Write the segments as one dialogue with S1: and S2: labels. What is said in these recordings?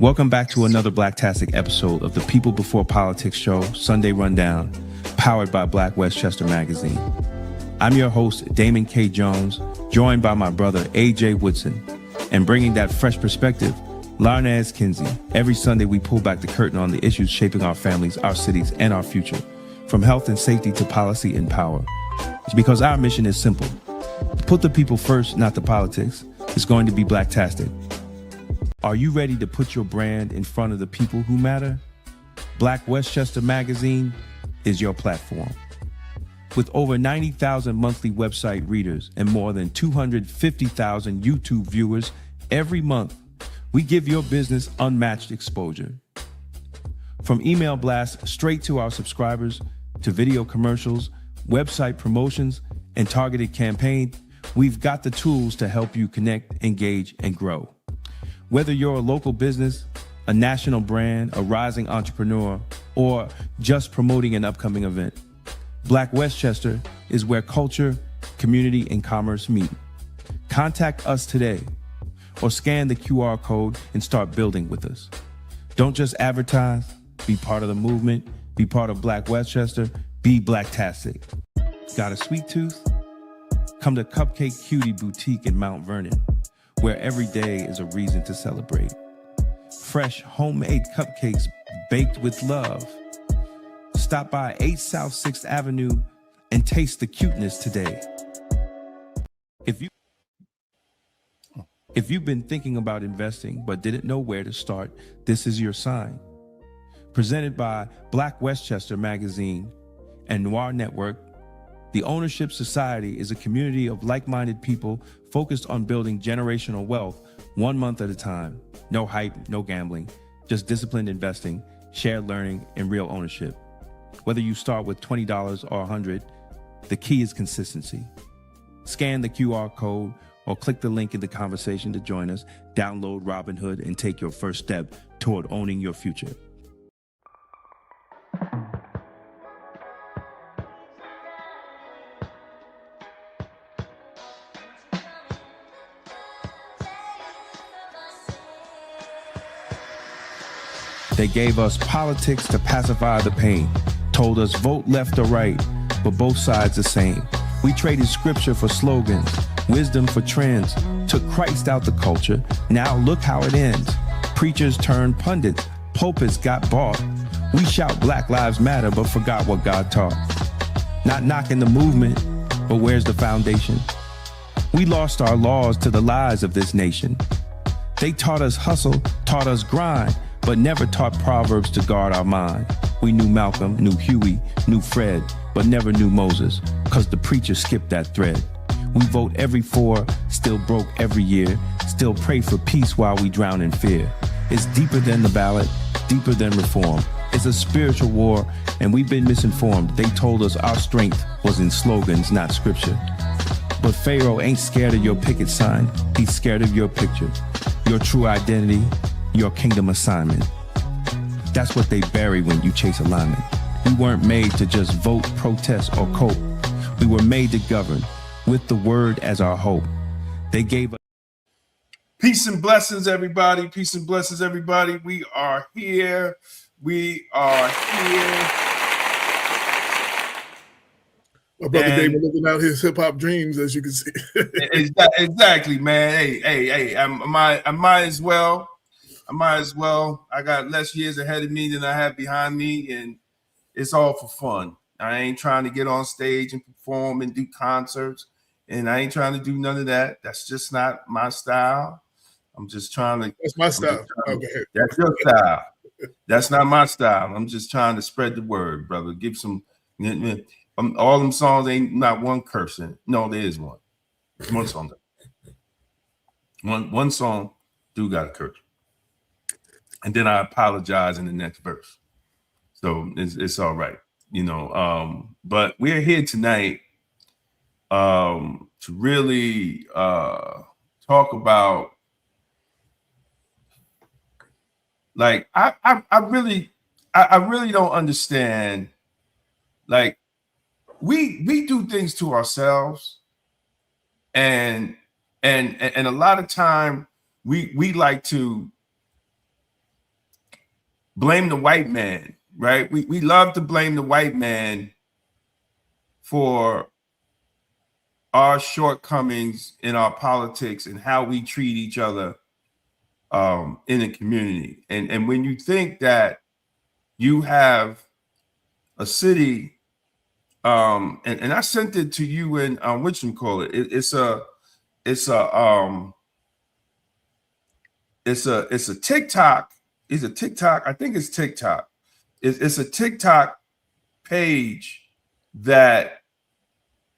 S1: Welcome back to another Blacktastic episode of the People Before Politics show, Sunday Rundown, powered by Black Westchester Magazine. I'm your host, Damon K. Jones, joined by my brother, A.J. Woodson, and bringing that fresh perspective, Larnaz Kinsey. Every Sunday, we pull back the curtain on the issues shaping our families, our cities, and our future, from health and safety to policy and power. It's because our mission is simple. Put the people first, not the politics. It's going to be Blacktastic. Are you ready to put your brand in front of the people who matter? Black Westchester Magazine is your platform. With over 90,000 monthly website readers and more than 250,000 YouTube viewers every month, we give your business unmatched exposure. From email blasts straight to our subscribers, to video commercials, website promotions, and targeted campaigns, we've got the tools to help you connect, engage, and grow. Whether you're a local business, a national brand, a rising entrepreneur, or just promoting an upcoming event, Black Westchester is where culture, community, and commerce meet. Contact us today or scan the QR code and start building with us. Don't just advertise, be part of the movement, be part of Black Westchester, be Blacktastic. Got a sweet tooth? Come to Cupcake Cutie Boutique in Mount Vernon, where every day is a reason to celebrate. Fresh homemade cupcakes baked with love. Stop by 8 South 6th Avenue and taste the cuteness today. If you've been thinking about investing but didn't know where to start, this is your sign. Presented by Black Westchester Magazine and Noir Network, the Ownership Society is a community of like-minded people focused on building generational wealth 1 month at a time. No hype, no gambling, just disciplined investing, shared learning, and real ownership. Whether you start with $20 or $100, the key is consistency. Scan the QR code or click the link in the conversation to join us, download Robinhood, and take your first step toward owning your future. They gave us politics to pacify the pain, told us vote left or right, but both sides the same. We traded scripture for slogans, wisdom for trends, took Christ out the culture. Now look how it ends. Preachers turned pundits, pulpits got bought. We shout Black Lives Matter, but forgot what God taught. Not knocking the movement, but where's the foundation? We lost our laws to the lies of this nation. They taught us hustle, taught us grind, but never taught Proverbs to guard our mind. We knew Malcolm, knew Huey, knew Fred, but never knew Moses, cause the preacher skipped that thread. We vote every 4, still broke every year, still pray for peace while we drown in fear. It's deeper than the ballot, deeper than reform. It's a spiritual war, and we've been misinformed. They told us our strength was in slogans, not scripture. But Pharaoh ain't scared of your picket sign, he's scared of your picture, your true identity, your kingdom assignment. That's what they bury when you chase alignment. We weren't made to just vote, protest, or cope. We were made to govern with the word as our hope. They gave us
S2: peace and blessings, everybody. Peace and blessings, everybody. We are here. We are here.
S3: My brother David living out his hip hop dreams, as you can see.
S2: Exactly, man. Hey, I might as well. I got less years ahead of me than I have behind me, and it's all for fun. I ain't trying to get on stage and perform and do concerts, and I ain't trying to do none of that. That's just not my style. I'm just trying to. That's
S3: my style. Okay.
S2: That's your style. That's not my style. I'm just trying to spread the word, brother. Give some. All them songs ain't not one cursing. No, there is one. There's one song. One song do got a curse. And then I apologize in the next verse. So it's all right, you know. But we're here tonight to really talk about, like, I really don't understand. Like, we do things to ourselves, and a lot of time we like to blame the white man, right? We love to blame the white man for our shortcomings in our politics and how we treat each other in the community. And when you think that you have a city, and I sent it to you in what you call it? It's a TikTok. It's a TikTok. I think it's TikTok. It's a TikTok page that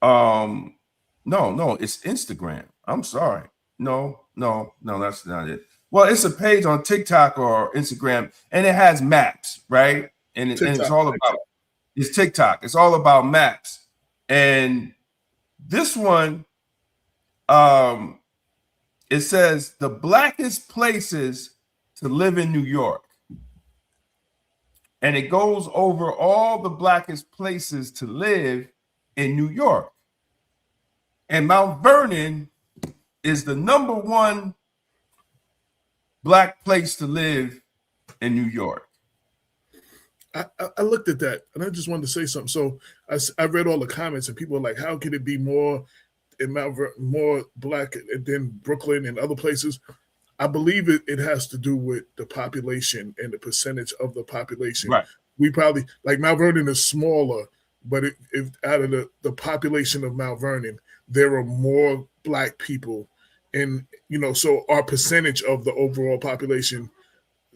S2: no, it's Instagram. I'm sorry. No, that's not it. Well, it's a page on TikTok or Instagram, and it has maps, right? And it's all about it's TikTok. It's all about maps. And this one, it says the blackest places to live in New York. And it goes over all the blackest places to live in New York. And Mount Vernon is the #1 black place to live in New York.
S3: I looked at that and I just wanted to say something. So I read all the comments and people are like, how could it be more in Mount Vernon, more black than Brooklyn and other places? I believe it has to do with the population and the percentage of the population.
S2: Right.
S3: We probably, like Mount Vernon is smaller, but if out of the population of Mount Vernon, there are more black people. And, so our percentage of the overall population,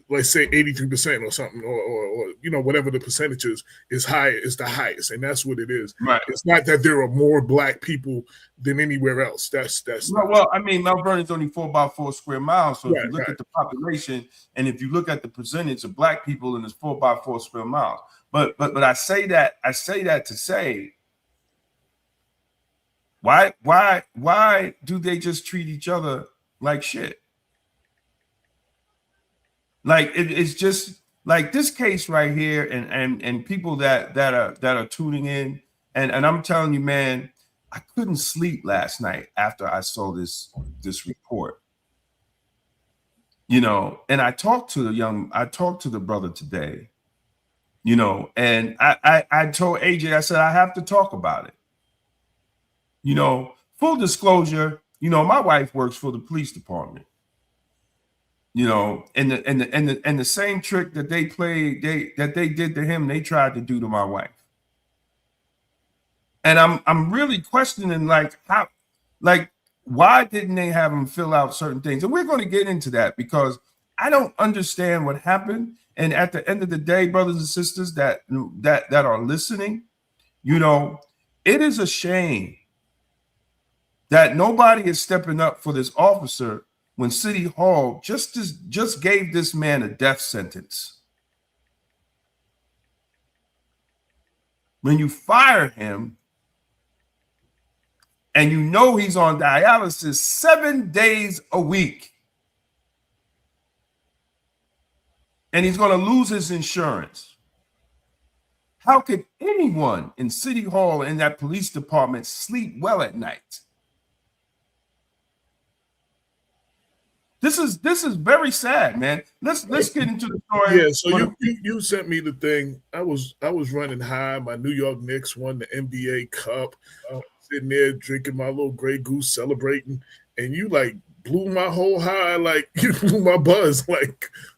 S3: let's say 83% or something, or whatever the percentage is high, is the highest, and that's what it is.
S2: Right.
S3: It's not that there are more black people than anywhere else. That's
S2: well, I mean, Mount Vernon is only 4x4 square miles. So
S3: right,
S2: if you look at the population, and if you look at the percentage of black people in this 4x4 square miles, but I say that to say, why do they just treat each other like shit? Like it's just like this case right here, and people that are tuning in, and I'm telling you, man, I couldn't sleep last night after I saw this report. And I talked to the brother today, and I told AJ, I said, I have to talk about it. Full disclosure, my wife works for the police department. And the same trick that they played, that they did to him, they tried to do to my wife. And I'm really questioning, why didn't they have him fill out certain things? And we're going to get into that because I don't understand what happened. And at the end of the day, brothers and sisters that are listening, it is a shame that nobody is stepping up for this officer when City Hall just gave this man a death sentence. When you fire him and he's on dialysis 7 days a week, and he's going to lose his insurance, how could anyone in City Hall in that police department sleep well at night? This is very sad, man. Let's get into the story.
S3: Yeah, so you sent me the thing. I was running high. My New York Knicks won the NBA Cup. Sitting there drinking my little Grey Goose, celebrating, and you blew my whole high, you blew my buzz,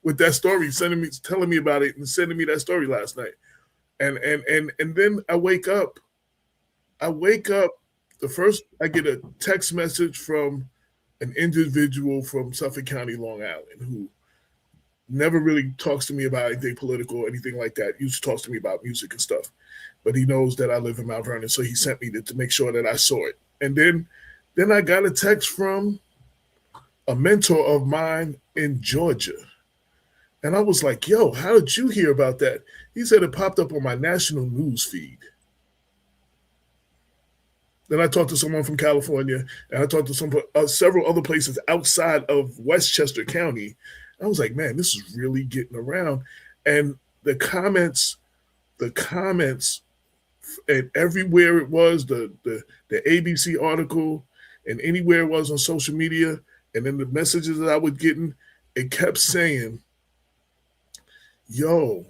S3: with that story, telling me about it and sending me that story last night. And then I wake up. First I get a text message from an individual from Suffolk County, Long Island, who never really talks to me about anything political or anything like that. He used to talk to me about music and stuff, but he knows that I live in Mount Vernon, so he sent me to make sure that I saw it. And then I got a text from a mentor of mine in Georgia. And I was like, yo, how did you hear about that? He said it popped up on my national news feed. Then I talked to someone from California, and I talked to several other places outside of Westchester County. I was like, man, this is really getting around. And the comments, and everywhere it was, the ABC article, and anywhere it was on social media, and then the messages that I was getting, it kept saying, yo,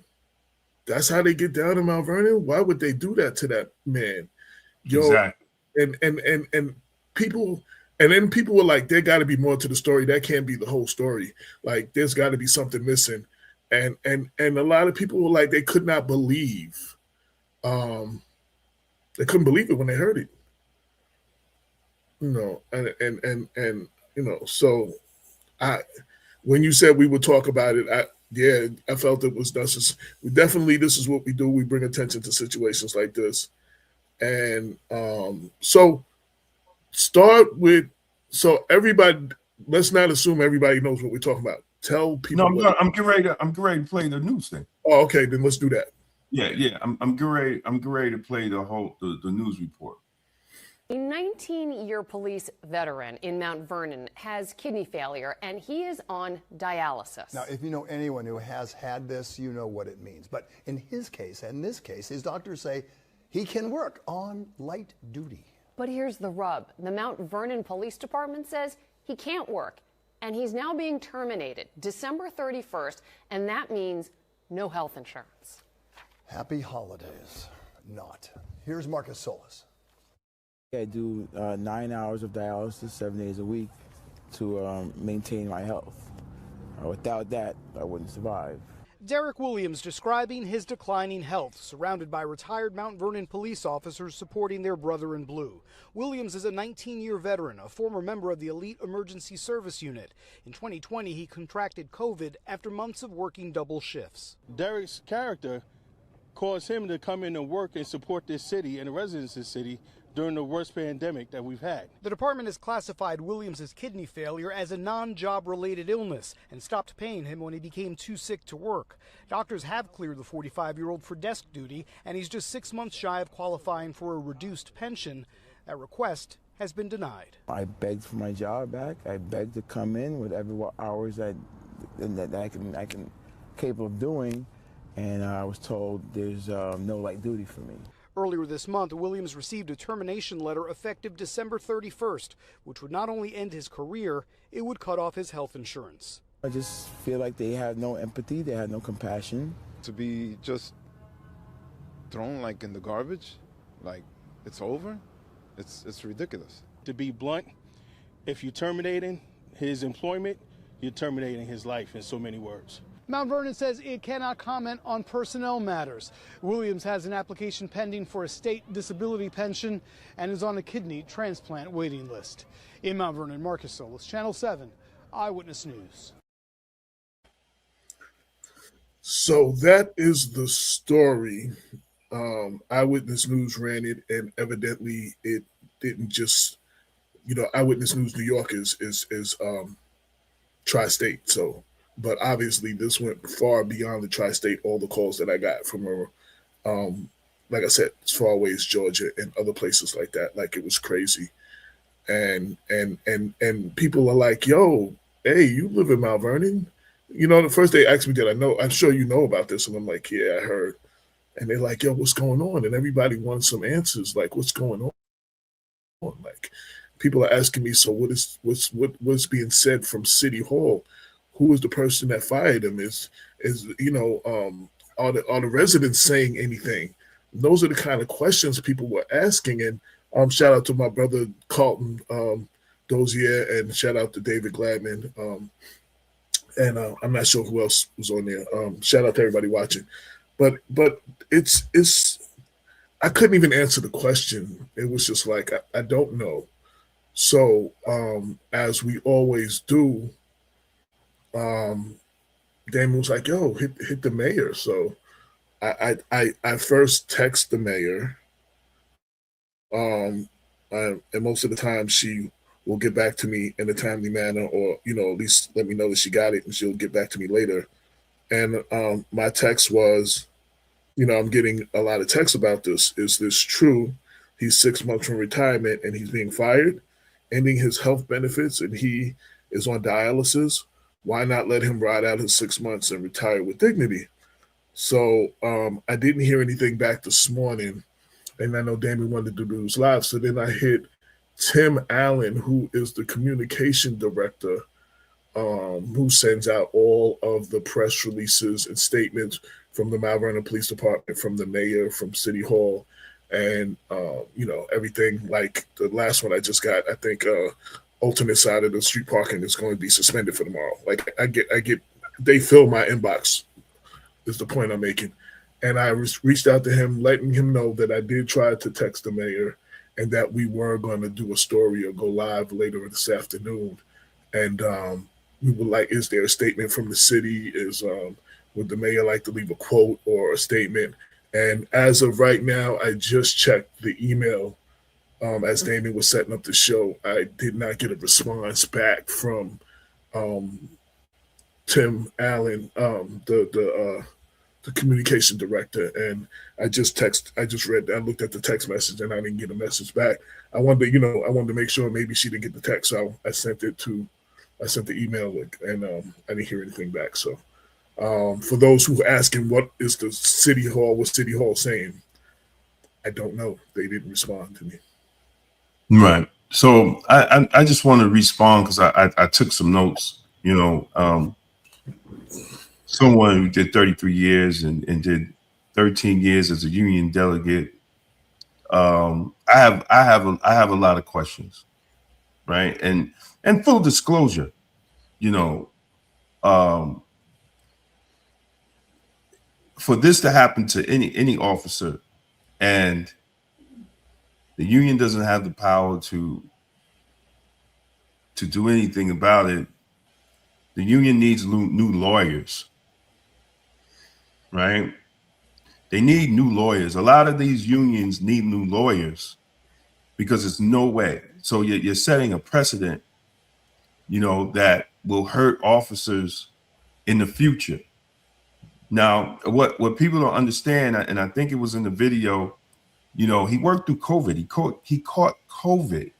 S3: that's how they get down in Mount Vernon. Why would they do that to that man? Yo,
S2: Exactly.
S3: and people, and then people were like, there got to be more to the story. That can't be the whole story. Like, there's got to be something missing. And a lot of people were like, they could not believe, they couldn't believe it when they heard it. And so I, when you said we would talk about it, I felt it was necessary. This is what we do. We bring attention to situations like this. And so start with, so everybody, let's not assume everybody knows what we're talking about. Tell people.
S2: No, I'm getting ready to play the news thing.
S3: Oh, okay, then let's do that.
S2: Yeah. I'm getting ready to play the news report.
S4: A 19-year police veteran in Mount Vernon has kidney failure, and he is on dialysis.
S5: Now, if you know anyone who has had this, you know what it means. But in his case, and this case, his doctors say he can work on light duty.
S4: But here's the rub. The Mount Vernon Police Department says he can't work, and he's now being terminated December 31st, and that means no health insurance.
S5: Happy holidays. Not. Here's Marcus Solis.
S6: I do 9 hours of dialysis 7 days a week to maintain my health. Without that, I wouldn't survive.
S7: Derek Williams describing his declining health, surrounded by retired Mount Vernon police officers supporting their brother in blue. Williams is a 19-year veteran, a former member of the Elite Emergency Service Unit. In 2020, he contracted COVID after months of working double shifts.
S8: Derek's character caused him to come in and work and support this city and the residents of the city during the worst pandemic that we've had.
S7: The department has classified Williams' kidney failure as a non-job related illness and stopped paying him when he became too sick to work. Doctors have cleared the 45-year-old for desk duty, and he's just 6 months shy of qualifying for a reduced pension. That request has been denied.
S6: I begged for my job back. I begged to come in whatever hours that I can capable of doing, and I was told there's no light duty for me.
S7: Earlier this month, Williams received a termination letter effective December 31st, which would not only end his career, it would cut off his health insurance.
S6: I just feel like they have no empathy, they have no compassion.
S9: To be just thrown like in the garbage, like it's over, it's ridiculous.
S8: To be blunt, if you're terminating his employment, you're terminating his life in so many words.
S7: Mount Vernon says it cannot comment on personnel matters. Williams has an application pending for a state disability pension and is on a kidney transplant waiting list. In Mount Vernon, Marcus Solis, Channel 7, Eyewitness News.
S3: So that is the story. Eyewitness News ran it, and evidently it didn't just, Eyewitness News New York is tri-state, so. But obviously, this went far beyond the tri-state. All the calls that I got from like I said, as far away as Georgia and other places like that, like it was crazy. And people are like, "Yo, hey, you live in Mount Vernon?" The first they asked me, "Did I know?" I'm sure you know about this, and I'm like, "Yeah, I heard." And they're like, "Yo, what's going on?" And everybody wants some answers, like, "What's going on?" Like, people are asking me, "So what's being said from City Hall? Who is the person that fired him? Are the residents saying anything?" Those are the kind of questions people were asking. And shout out to my brother Carlton Dozier, and shout out to David Gladman. And I'm not sure who else was on there. Shout out to everybody watching. But it's I couldn't even answer the question. It was just like I don't know. So as we always do. Damon was like, "Yo, hit the mayor." So I first text the mayor, and most of the time she will get back to me in a timely manner, or at least let me know that she got it, and she'll get back to me later. And my text was, I'm getting a lot of texts about this. Is this true? He's 6 months from retirement and he's being fired, ending his health benefits, and he is on dialysis. Why not let him ride out his 6 months and retire with dignity? So I didn't hear anything back this morning, and I know Damien wanted to do this live. So then I hit Tim Allen, who is the communication director who sends out all of the press releases and statements from the Mount Vernon Police Department, from the mayor, from City Hall, and everything. Like the last one I just got, I think alternate side of the street parking is going to be suspended for tomorrow. Like I get, they fill my inbox. Is the point I'm making. And I reached out to him, letting him know that I did try to text the mayor and that we were going to do a story or go live later this afternoon. And we would like, is there a statement from the city? Would the mayor like to leave a quote or a statement? And as of right now, I just checked the email as Damon was setting up the show. I did not get a response back from Tim Allen, the communication director, and I looked at the text message and I didn't get a message back. I wanted to make sure maybe she didn't get the text, so I sent the email link, and I didn't hear anything back. So for those who are asking what is the City Hall saying, I don't know. They didn't respond to me.
S2: Right. So I just want to respond because I took some notes. Someone who did 33 years and did 13 years as a union delegate. I have a lot of questions, right? And full disclosure, for this to happen to any officer, and the union doesn't have the power to do anything about it, the union needs new lawyers. Right? They need new lawyers. A lot of these unions need new lawyers because it's no way. So you're setting a precedent, that will hurt officers in the future. Now, what people don't understand, and I think it was in the video, he worked through COVID. He caught COVID.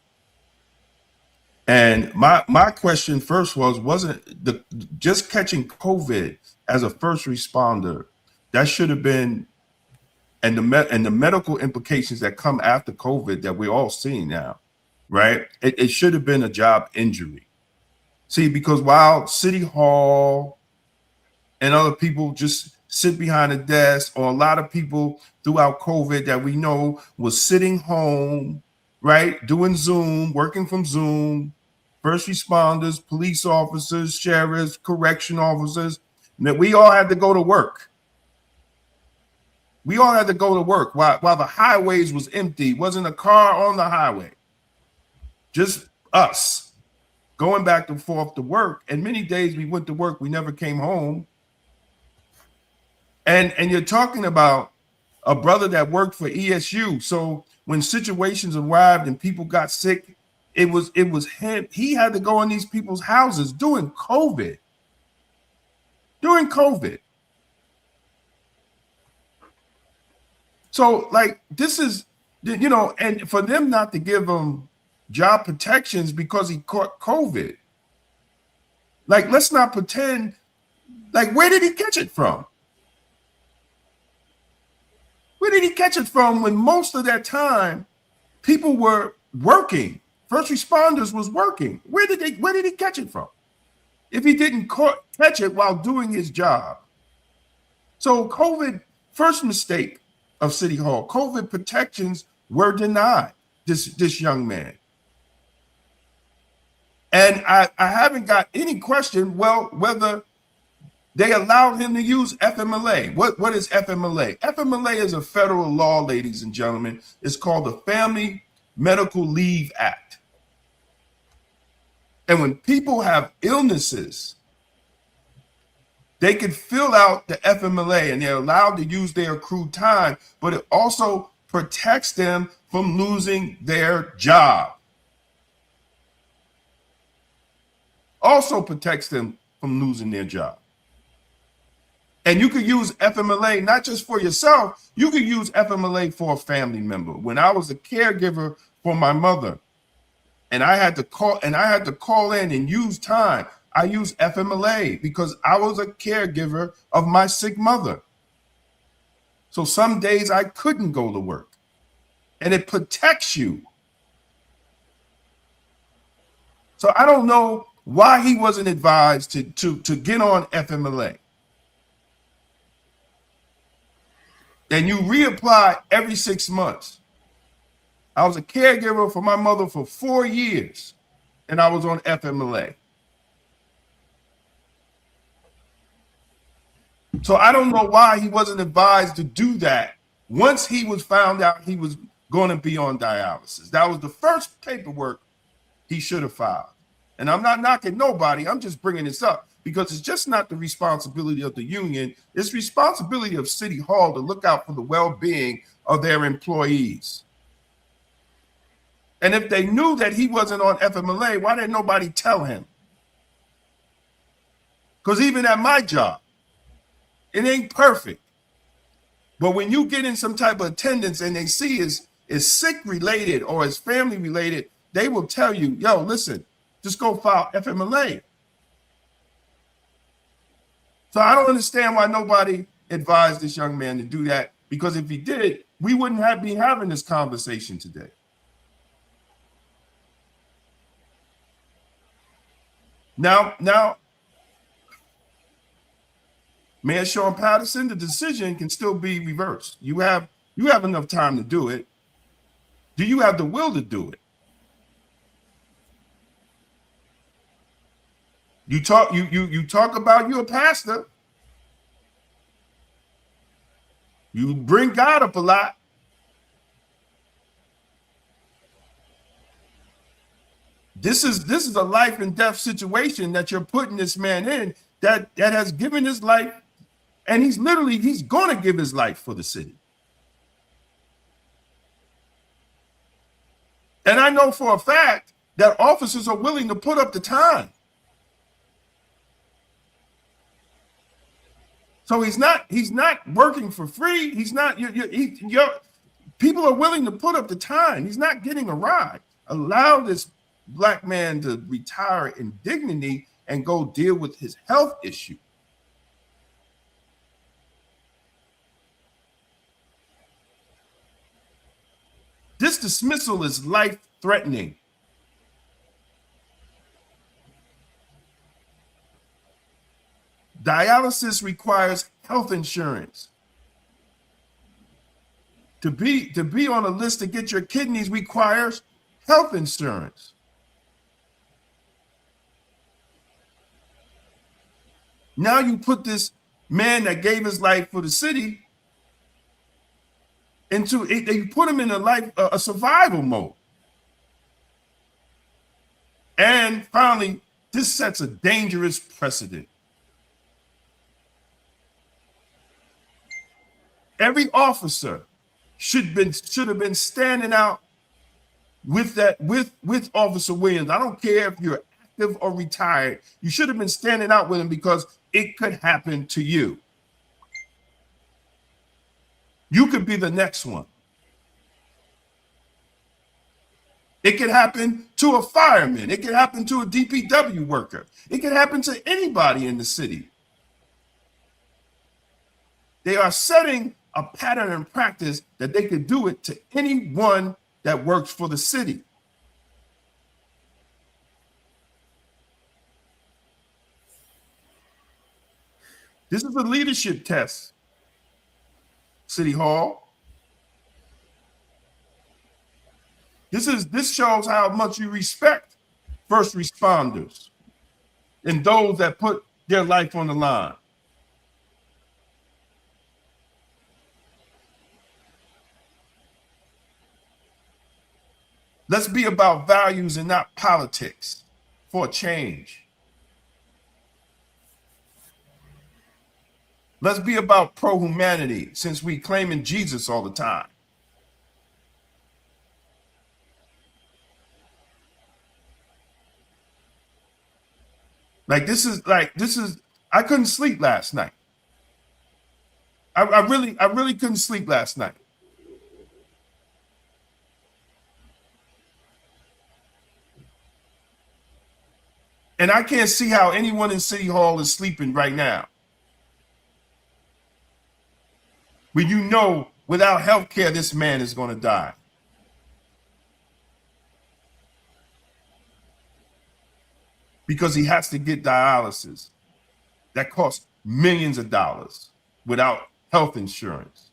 S2: And my question first wasn't just catching COVID as a first responder. That should have been, and the medical implications that come after COVID that we're all seeing now, right? It should have been a job injury. See, because while City Hall and other people just sit behind a desk, or a lot of people throughout COVID that we know was sitting home, right, doing Zoom, working from Zoom, first responders, police officers, sheriffs, correction officers, that we all had to go to work. We all had to go to work while the highways was empty. Wasn't a car on the highway. Just us going back and forth to work. And many days we went to work, we never came home. And you're talking about a brother that worked for ESU. So when situations arrived and people got sick, it was him. He had to go in these people's houses during COVID. So, like, this is, and for them not to give him job protections because he caught COVID. Like, let's not pretend, like, where did he catch it from? Where did he catch it from when most of that time people were working? First responders was working. Where did he catch it from? If he didn't catch it while doing his job. So COVID, first mistake of City Hall, COVID protections were denied this young man. And I haven't got any question, whether they allowed him to use FMLA. What is FMLA? FMLA is a federal law, ladies and gentlemen. It's called the Family Medical Leave Act. And when people have illnesses, they can fill out the FMLA and they're allowed to use their accrued time, but it also protects them from losing their job. Also protects them from losing their job. And you could use FMLA not just for yourself, you could use FMLA for a family member. When I was a caregiver for my mother, and I had to call in and use time, I used FMLA because I was a caregiver of my sick mother. So some days I couldn't go to work, and it protects you. So I don't know why he wasn't advised to get on FMLA. And you reapply every 6 months. I was a caregiver for my mother for 4 years, and I was on FMLA. So I don't know why he wasn't advised to do that once he was found out he was going to be on dialysis. That was the first paperwork he should have filed. And I'm not knocking nobody. I'm just bringing this up because it's just not the responsibility of the union. It's responsibility of City Hall to look out for the well-being of their employees. And if they knew that he wasn't on FMLA, why didn't nobody tell him? Because even at my job, it ain't perfect. But when you get in some type of attendance and they see is sick related or is family related, they will tell you, yo, listen, just go file FMLA. So I don't understand why nobody advised this young man to do that, because if he did, we wouldn't be having this conversation today. Now, Mayor Sean Patterson, the decision can still be reversed. You have enough time to do it. Do you have the will to do it? You talk about you're a pastor. You bring God up a lot. This is a life and death situation that you're putting this man in that has given his life, and he's going to give his life for the city. And I know for a fact that officers are willing to put up the time. So he's not working for free. He's not. People are willing to put up the time. He's not getting a ride. Allow this black man to retire in dignity and go deal with his health issue. This dismissal is life-threatening. Dialysis requires health insurance. To be on a list to get your kidneys requires health insurance. Now you put this man that gave his life for the city into it. You put him in a survival mode. And finally, this sets a dangerous precedent. Every officer should have been standing out with Officer Williams. I don't care if you're active or retired. You should have been standing out with him because it could happen to you. You could be the next one. It could happen to a fireman. It could happen to a DPW worker. It could happen to anybody in the city. They are setting a pattern and practice that they could do it to anyone that works for the city. This is a leadership test, City Hall. This shows how much you respect first responders and those that put their life on the line. Let's be about values and not politics for a change. Let's be about pro-humanity, since we claiming Jesus all the time. I couldn't sleep last night. I really couldn't sleep last night. And I can't see how anyone in City Hall is sleeping right now. When you know without health care, this man is going to die. because he has to get dialysis. That costs millions of dollars without health insurance.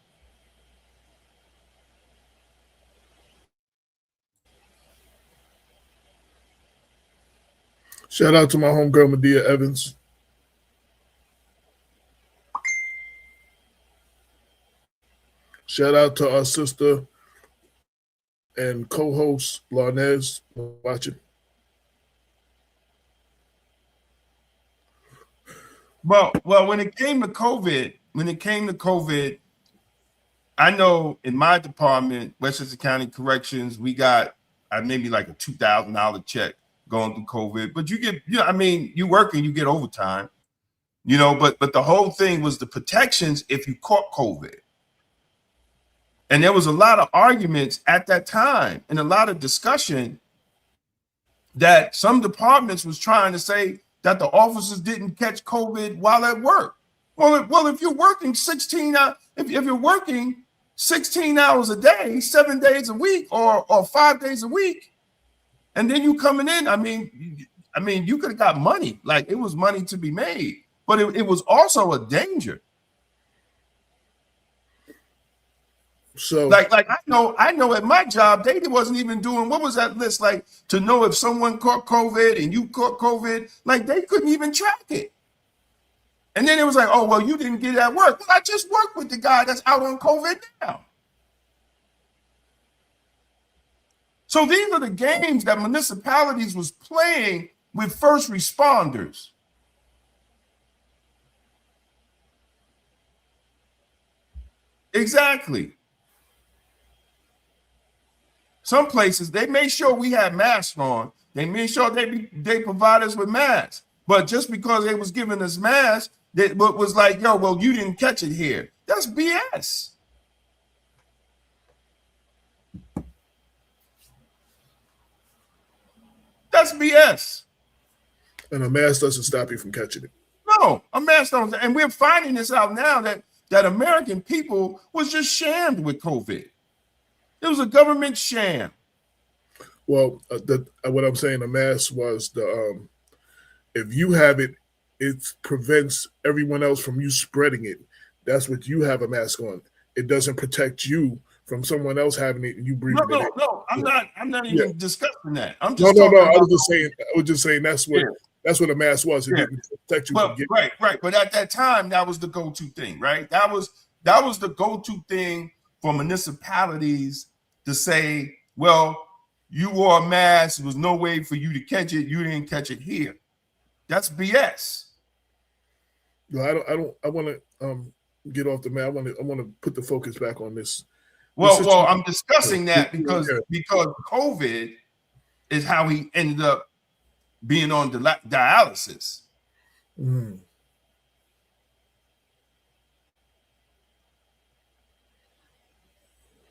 S3: Shout out to my homegirl, Medea Evans. Shout out to our sister and co-host, Larnez, watching.
S2: Well, when it came to COVID, I know in my department, Westchester County Corrections, we got maybe like a $2,000 check going through COVID. But you get, you work and you get overtime, but the whole thing was the protections if you caught COVID. And there was a lot of arguments at that time and a lot of discussion that some departments was trying to say that the officers didn't catch COVID while at work. Well, if you're working 16 hours, if you're working 16 hours a day, 7 days a week, or 5 days a week, and then you coming in, I mean, you could have got money. Like, it was money to be made, but it was also a danger. So like I know at my job, they wasn't even doing, what was that list, like, to know if someone caught COVID and you caught COVID, like they couldn't even track it. And then it was like, oh, well, you didn't get it at work. Well, I just worked with the guy that's out on COVID now. So these are the games that municipalities was playing with first responders. Exactly. Some places, they made sure we had masks on. They made sure they provide us with masks. But just because they was giving us masks, that was like, yo, well, you didn't catch it here. That's BS. That's BS.
S3: And a mask doesn't stop you from catching it.
S2: No, a mask don't. And we're finding this out now that American people was just shammed with COVID. It was a government sham.
S3: Well, what I'm saying, the mask was the if you have it, it prevents everyone else from you spreading it. That's what you have a mask on. It doesn't protect you from someone else having it and you breathing it in.
S2: No. I'm not even discussing that. I'm
S3: just
S2: no.
S3: I was just saying that's what a mask was. It didn't protect you from getting it.
S2: Right. But at that time, that was the go-to thing, right? That was the go-to thing for municipalities to say, well, you wore a mask. There was no way for you to catch it. You didn't catch it here. That's BS.
S3: No, I want to get off the mat. I want to put the focus back on this.
S2: Well, I'm discussing that because COVID is how he ended up being on dialysis.
S3: Mm.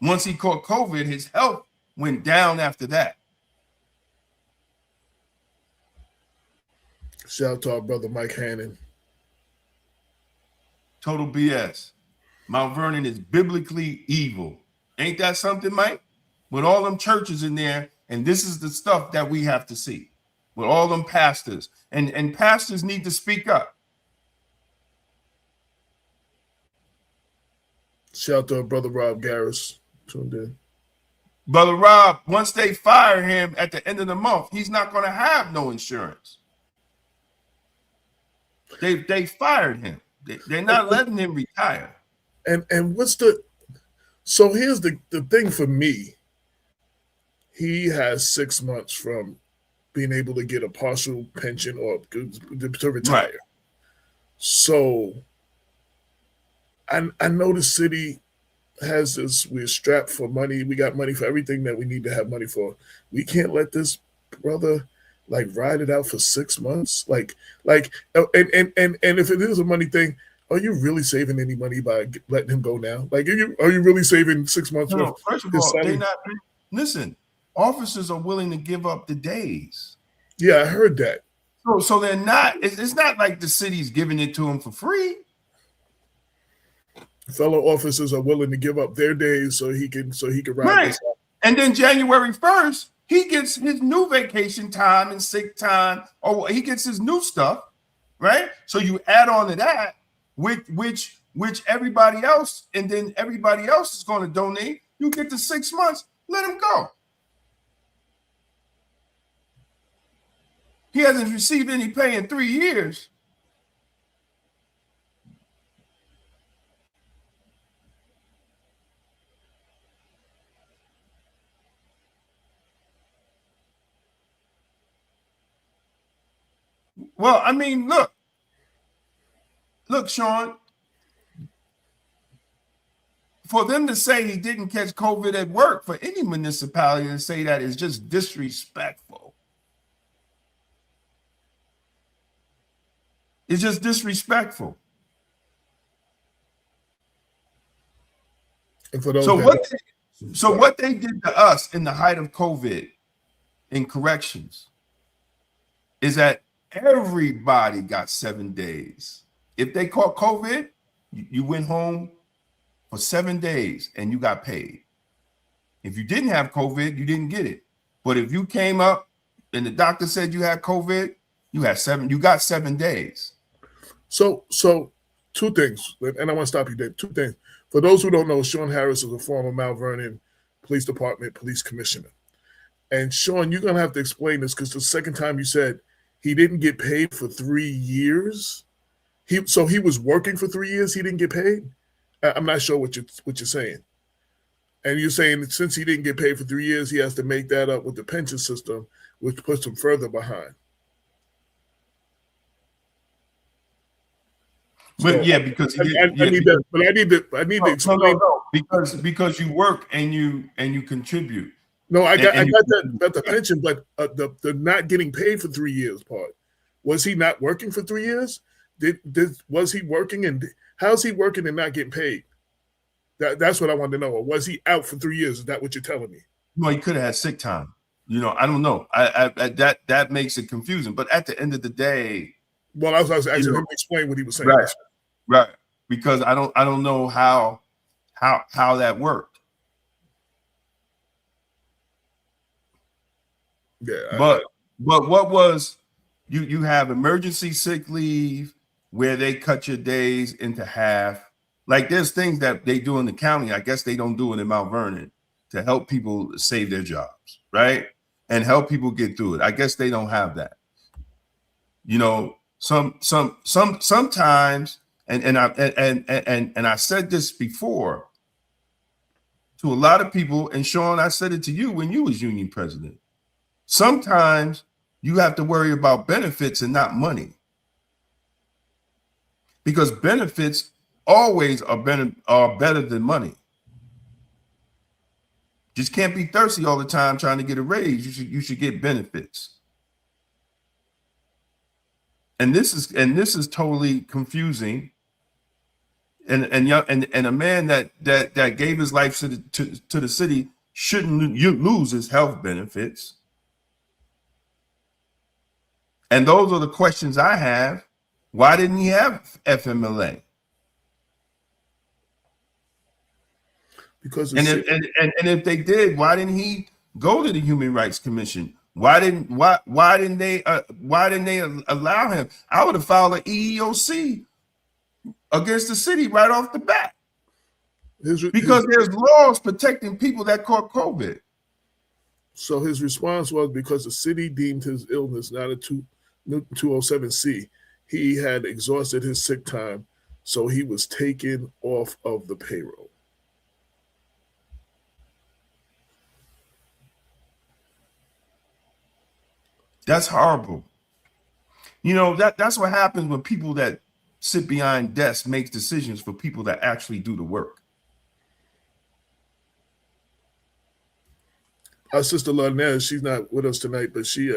S2: Once he caught COVID, his health went down after that.
S3: Shout out to our brother Mike Hannon.
S2: Total BS. Mount Vernon is biblically evil. Ain't that something, Mike? With all them churches in there, and this is the stuff that we have to see. With all them pastors. And pastors need to speak up.
S3: Shout out to our brother Rob Garris. Tuned in.
S2: Brother Rob, once they fire him at the end of the month, he's not going to have no insurance. They fired him. They're not letting him retire.
S3: And what's so here's the thing for me. He has 6 months from being able to get a partial pension or to retire. Right. So I know the city has this, we're strapped for money. We got money for everything that we need to have money for. We can't let this brother like ride it out for 6 months. And if it is a money thing, are you really saving any money by letting him go now? Like, are you really saving 6 months?
S2: No, first of all, they're not. Listen, officers are willing to give up the days.
S3: Yeah, I heard that.
S2: So they're not. It's not like the city's giving it to them for free.
S3: Fellow officers are willing to give up their days so he can ride this out.
S2: And then January 1st, he gets his new vacation time and sick time, or he gets his new stuff, right? So you add on to that, which everybody else, and then everybody else is going to donate. You get the 6 months, let him go. He hasn't received any pay in 3 years. Well, I mean, look, Sean, for them to say he didn't catch COVID at work, for any municipality to say that is just disrespectful. It's just disrespectful.
S3: And for those
S2: what they did to us in the height of COVID in corrections is that everybody got 7 days. If they caught COVID, you went home for 7 days and you got paid. If you didn't have COVID, you didn't get it. But if you came up and the doctor said you had COVID, you got 7 days.
S3: So two things, and I want to stop you there. Two things. For those who don't know, Sean Harris is a former Mount Vernon Police Department police commissioner. And Sean, you're going to have to explain this because the second time you said he didn't get paid for 3 years. So he was working for 3 years, he didn't get paid? I'm not sure what you're saying. And you're saying that since he didn't get paid for 3 years, he has to make that up with the pension system, which puts him further behind.
S2: But yeah, because
S3: I need to explain.
S2: No, because you work and you contribute.
S3: No, I got that the pension, but the not getting paid for 3 years part. Was he not working for 3 years? Was he working, and how's he working and not getting paid? That's what I wanted to know. Or was he out for 3 years? Is that what you're telling me?
S2: No, he could have had sick time. I don't know. I that makes it confusing. But at the end of the day,
S3: well, I was asking him to explain what he was saying.
S2: Right. Because I don't know how that worked.
S3: Yeah.
S2: But what was you have emergency sick leave where they cut your days into half. Like there's things that they do in the county. I guess they don't do it in Mount Vernon to help people save their jobs, right? And help people get through it. I guess they don't have that. Sometimes, and I said this before to a lot of people, and Sean, I said it to you when you was union president. Sometimes you have to worry about benefits and not money. Because benefits always are better than money. Just can't be thirsty all the time trying to get a raise. You should get benefits. And this is totally confusing. And a man that gave his life to the city shouldn't lose his health benefits. And those are the questions I have. Why didn't he have FMLA?
S3: Because
S2: if they did, why didn't he go to the Human Rights Commission? Why didn't they allow him? I would have filed an EEOC against the city right off the bat. Because there's laws protecting people that caught COVID.
S3: So his response was because the city deemed his illness not a 207C. He had exhausted his sick time, so he was taken off of the payroll.
S2: That's horrible. That's what happens when people that sit behind desks make decisions for people that actually do the work.
S3: Our sister Larnez, she's not with us tonight, but she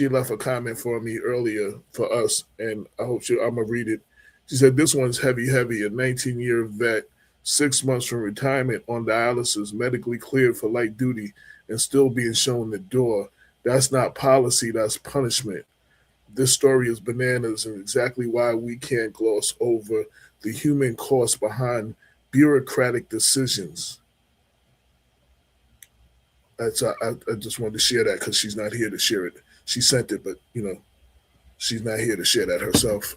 S3: left a comment for me earlier for us, and I'm gonna read it. She said, "This one's heavy. A 19-year vet, 6 months from retirement on dialysis, medically cleared for light duty, and still being shown the door. That's not policy, that's punishment. This story is bananas and exactly why we can't gloss over the human cost behind bureaucratic decisions." That's I just wanted to share that because she's not here to share it. She sent it, but she's not here to share that herself.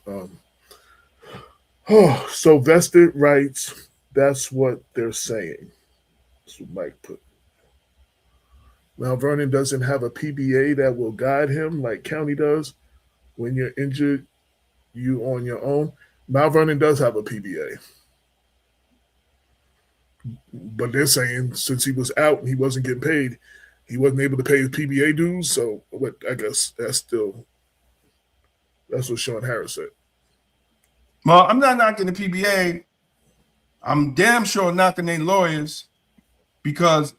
S3: So vested rights. That's what they're saying. That's what Mike put. Mount Vernon doesn't have a PBA that will guide him like county does. When you're injured, you on your own. Mount Vernon does have a PBA. But they're saying since he was out and he wasn't getting paid, he wasn't able to pay his PBA dues. So I guess that's what Sean Harris said.
S2: Well, I'm not knocking the PBA. I'm damn sure knocking their lawyers because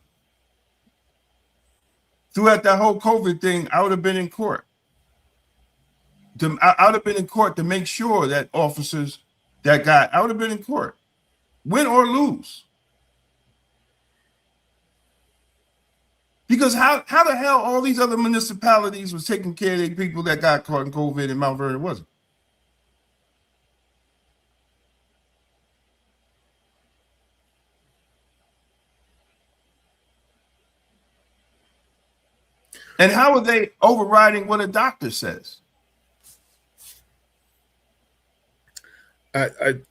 S2: throughout that whole COVID thing, I would have been in court. I would have been in court to make sure that officers I would have been in court, win or lose. Because how the hell all these other municipalities was taking care of the people that got caught in COVID and Mount Vernon wasn't? And how are they overriding what a doctor says? And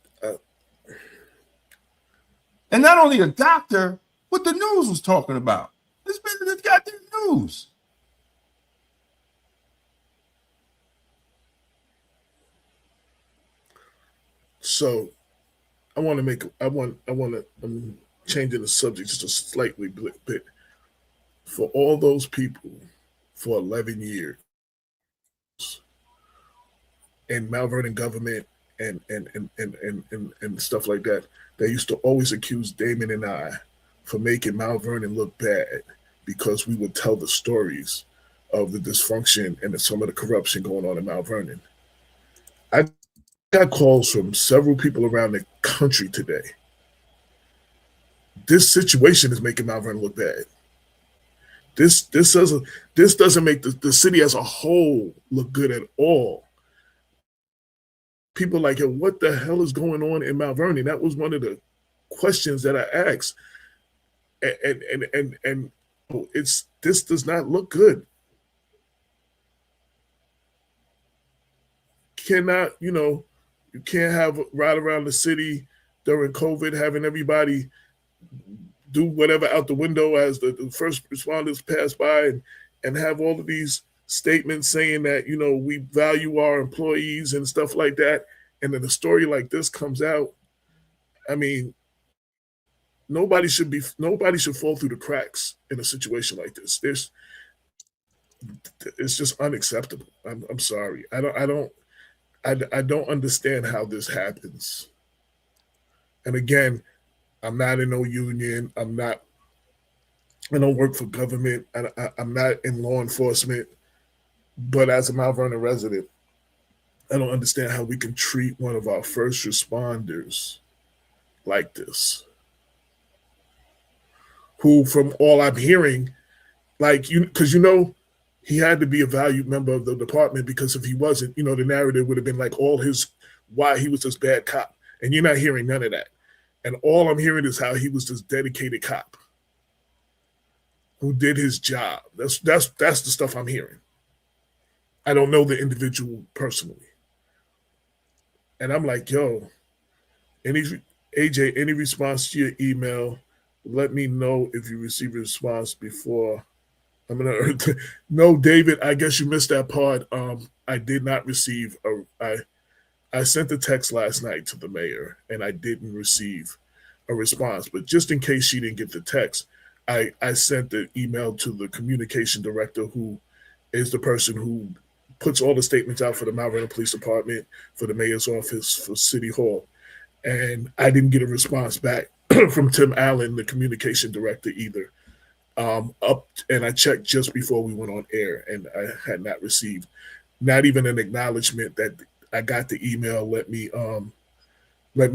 S2: not only a doctor, what the news was talking about. This goddamn news.
S3: So I'm changing the subject just a slightly bit. For all those people for 11 years in Mount Vernon government and stuff like that, they used to always accuse Damon and I for making Mount Vernon look bad because we would tell the stories of the dysfunction and some of the corruption going on in Mount Vernon. I got calls from several people around the country today. This situation is making Mount Vernon look bad. This doesn't make the city as a whole look good at all. People like, yo, what the hell is going on in Mount Vernon? That was one of the questions that I asked. And this does not look good. You can't have ride around the city during COVID, having everybody do whatever out the window as the first responders pass by and have all of these statements saying that, we value our employees and stuff like that. And then a story like this comes out. I mean, nobody should fall through the cracks in a situation like this. It's just unacceptable. I'm sorry. I don't understand how this happens. And again, I'm not in no union. I don't work for government. I'm not in law enforcement. But as a Mount Vernon resident, I don't understand how we can treat one of our first responders like this. Who, from all I'm hearing, because he had to be a valued member of the department, because if he wasn't, the narrative would have been like why he was this bad cop. And you're not hearing none of that. And all I'm hearing is how he was this dedicated cop who did his job. That's the stuff I'm hearing. I don't know the individual personally. And I'm like, yo, any response to your email, let me know if you receive a response before I'm going to. No, David, I guess you missed that part. I did not receive I sent a text last night to the mayor and I didn't receive a response. But just in case she didn't get the text, I sent the email to the communication director, who is the person who puts all the statements out for the Mount Vernon Police Department, for the mayor's office, for City Hall. And I didn't get a response back from Tim Allen, the communication director, either. And I checked just before we went on air, and I had not received not even an acknowledgement that I got the email. Let me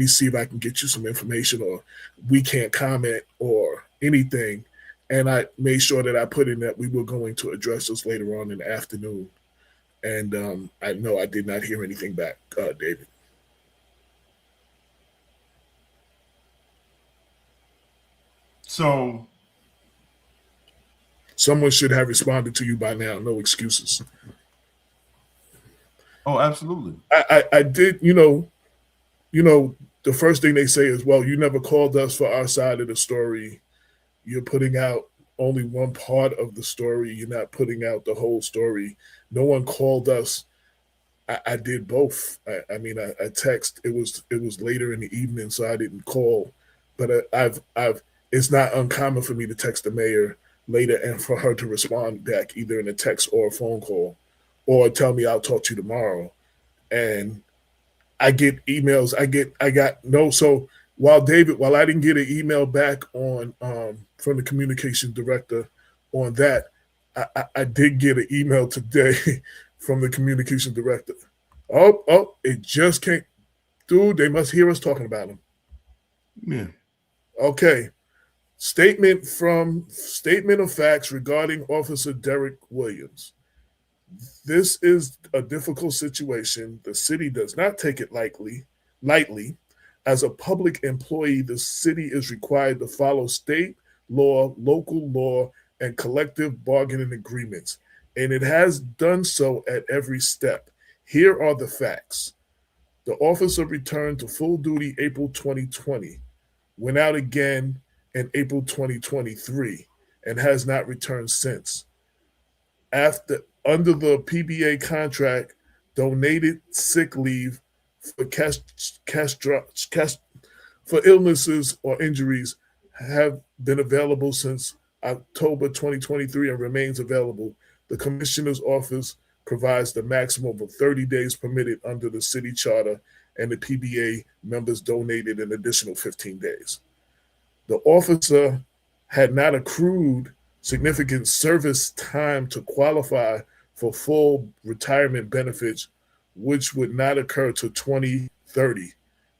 S3: see if I can get you some information, or we can't comment or anything. And I made sure that I put in that we were going to address this later on in the afternoon. And I know I did not hear anything back, David.
S2: So
S3: someone should have responded to you by now. No excuses.
S2: Oh, absolutely.
S3: I did, the first thing they say is, well, you never called us for our side of the story. You're putting out only one part of the story. You're not putting out the whole story. No one called us. I did both. I text. It was later in the evening, so I didn't call. But it's not uncommon for me to text the mayor later and for her to respond back either in a text or a phone call, or tell me I'll talk to you tomorrow. And I get emails. So while I didn't get an email back on from the communications director on that, I did get an email today from the communications director. Oh, it just came. Dude, they must hear us talking about him.
S2: Yeah.
S3: Okay. Statement of facts regarding Officer Derek Williams. This is a difficult situation. The city does not take it lightly. As a public employee, the city is required to follow state law, local law, and collective bargaining agreements, and it has done so at every step. Here are the facts. The officer returned to full duty April 2020, went out again in April 2023, and has not returned since. Under the PBA contract, donated sick leave for for illnesses or injuries have been available since October 2023 and remains available. The commissioner's office provides the maximum of 30 days permitted under the city charter, and the PBA members donated an additional 15 days. The officer had not accrued significant service time to qualify for full retirement benefits, which would not occur to 2030,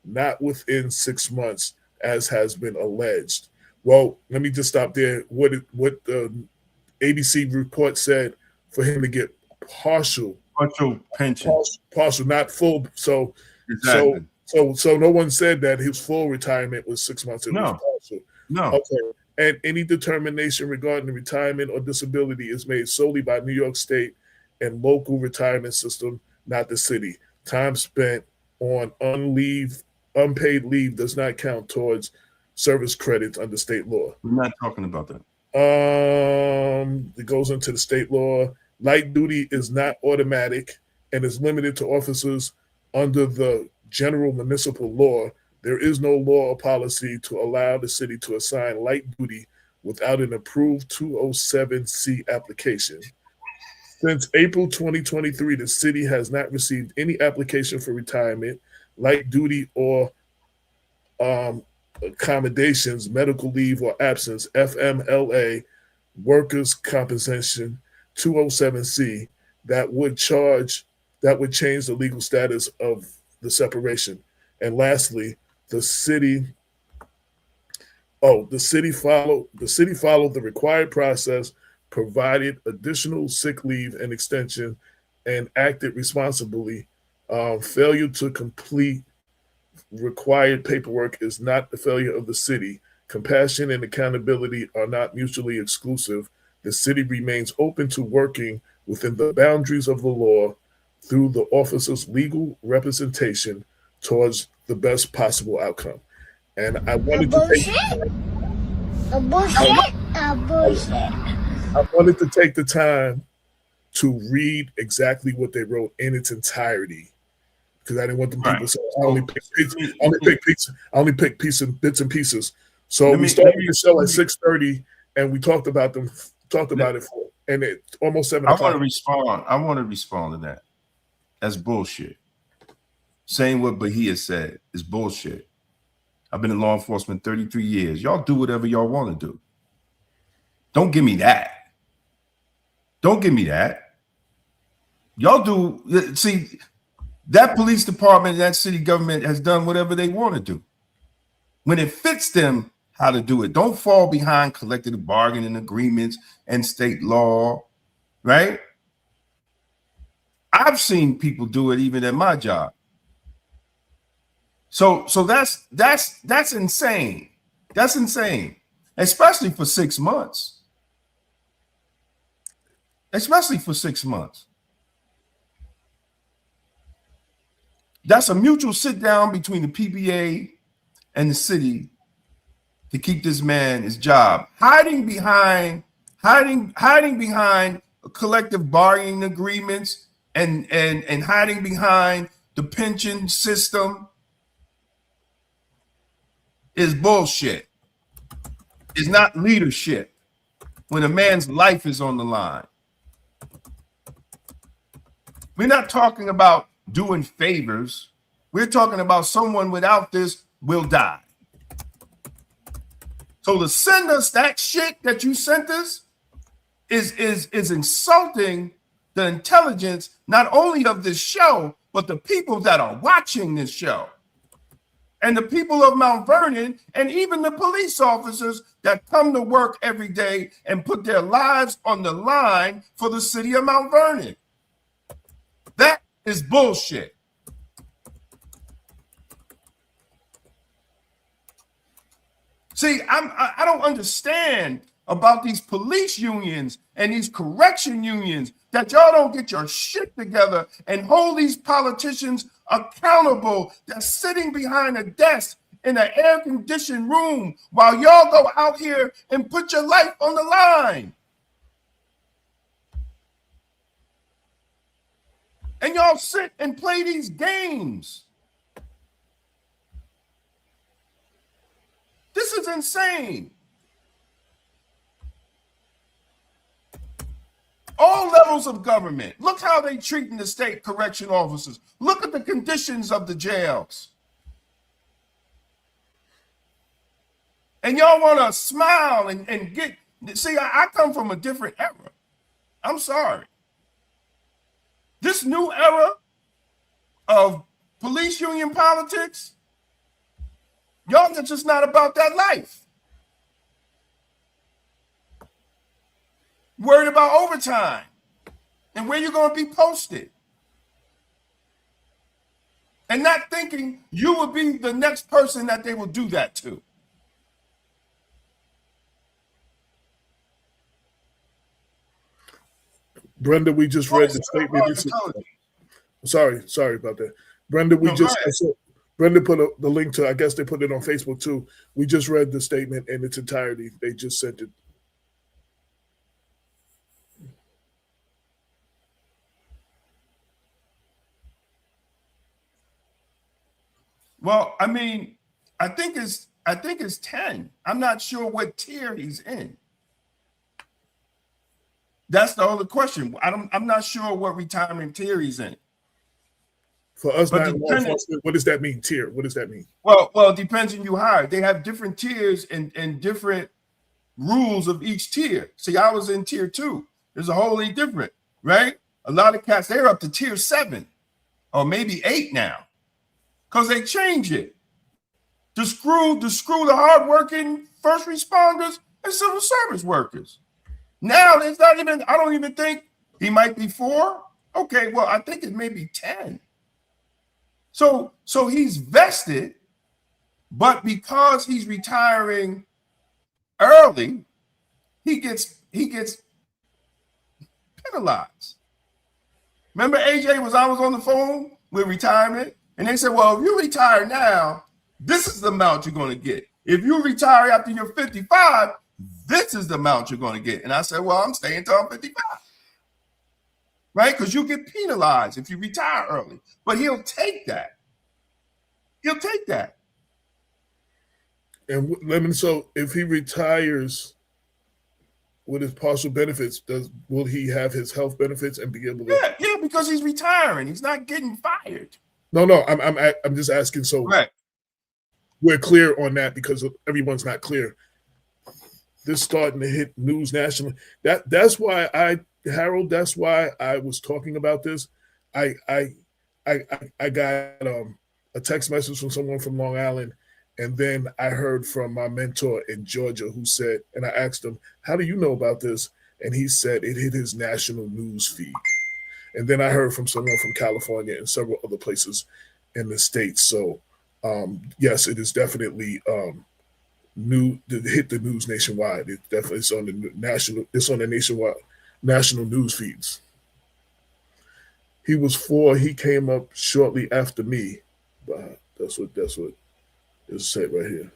S3: not within 6 months, as has been alleged. Well, let me just stop there. What the ABC report said, for him to get partial
S2: pension,
S3: partial, not full. So,
S2: exactly.
S3: So no one said that his full retirement was 6 months. It was partial.
S2: No.
S3: Okay. And any determination regarding retirement or disability is made solely by New York State and local retirement system, not the city. Time spent on unpaid leave does not count towards service credits under state law.
S2: We're not talking about that.
S3: It goes into the state law. Light duty is not automatic and is limited to officers under the general municipal law. There is no law or policy to allow the city to assign light duty without an approved 207C application. Since April 2023, the city has not received any application for retirement, light duty, or accommodations, medical leave or absence, FMLA, workers' compensation, 207C, that would change the legal status of the separation. And lastly, the city followed the required process, provided additional sick leave and extension, and acted responsibly. Failure to complete required paperwork is not the failure of the city. Compassion and accountability are not mutually exclusive. The city remains open to working within the boundaries of the law through the officer's legal representation towards the best possible outcome. And I wanted I wanted to take the time to read exactly what they wrote in its entirety, because I didn't want them people saying I only pick bits and pieces. So we started the show at 6:30, and we talked about it and it's almost 7 o'clock.
S2: I want to respond to that. That's bullshit. Saying what Bahia said is bullshit. I've been in law enforcement 33 years. Y'all do whatever y'all want to do. Don't give me that. Don't give me that. Y'all do. See, that police department, that city government has done whatever they want to do. When it fits them how to do it, don't fall behind collective bargaining agreements and state law, right? I've seen people do it even at my job. So that's insane. That's insane, especially for 6 months. especially for 6 months. That's a mutual sit down between the PBA and the city to keep this man his job, hiding behind collective bargaining agreements and hiding behind the pension system is bullshit. It's not leadership when a man's life is on the line. We're not talking about doing favors. We're talking about someone without this will die. So to send us that shit that you sent us is insulting the intelligence not only of this show, but the people that are watching this show. And the people of Mount Vernon, and even the police officers that come to work every day and put their lives on the line for the city of Mount Vernon. That is bullshit. See, I don't understand about these police unions and these correction unions that y'all don't get your shit together and hold these politicians accountable that's sitting behind a desk in an air-conditioned room while y'all go out here and put your life on the line. And y'all sit and play these games. This is insane. All levels of government. Look how they treating the state correction officers. Look at the conditions of the jails. And y'all want to smile and get, see, I come from a different era. I'm sorry. This new era of police union politics, y'all are just not about that life. Worried about overtime and where you're going to be posted. And not thinking you will be the next person that they will do that to.
S3: Brenda, we just read the statement. Sorry about that. Brenda, Brenda put the link to, I guess they put it on Facebook too. We just read the statement in its entirety. They just sent it.
S2: Well, I mean, I think it's 10. I'm not sure what tier he's in. That's the only question. I'm not sure what retirement tier he's in.
S3: For us, not law enforcement, what does that mean? Tier? What does that mean?
S2: Well, it depends on you hire. They have different tiers and different rules of each tier. See, I was in tier 2. There's a wholly different, right? A lot of cats, they're up to tier 7 or maybe 8 now because they change it to screw the hardworking first responders and civil service workers. Now there's not even, I don't even think he might be 4. Okay, well, I think it may be 10. So he's vested, but because he's retiring early, he gets penalized. Remember AJ I was on the phone with retirement, and they said, well, if you retire now, this is the amount you're going to get. If you retire after you're 55, this is the amount you're going to get. And I said, well, I'm staying until I'm 55. Right? Because you get penalized if you retire early. But he'll take that. He'll take that.
S3: And so if he retires with his partial benefits, will he have his health benefits and be able to?
S2: Yeah, because he's retiring. He's not getting fired.
S3: No, I'm just asking. So
S2: right.
S3: We're clear on that because everyone's not clear. This starting to hit news nationally. That's why Harold. That's why I was talking about this. I got a text message from someone from Long Island, and then I heard from my mentor in Georgia who said, and I asked him, "How do you know about this?" And he said it hit his national news feed. And then I heard from someone from California and several other places in the States. So yes, it is definitely hit the news nationwide. It definitely is on the national. It's on the nationwide national news feeds. He was 4. He came up shortly after me. That's what it said right here.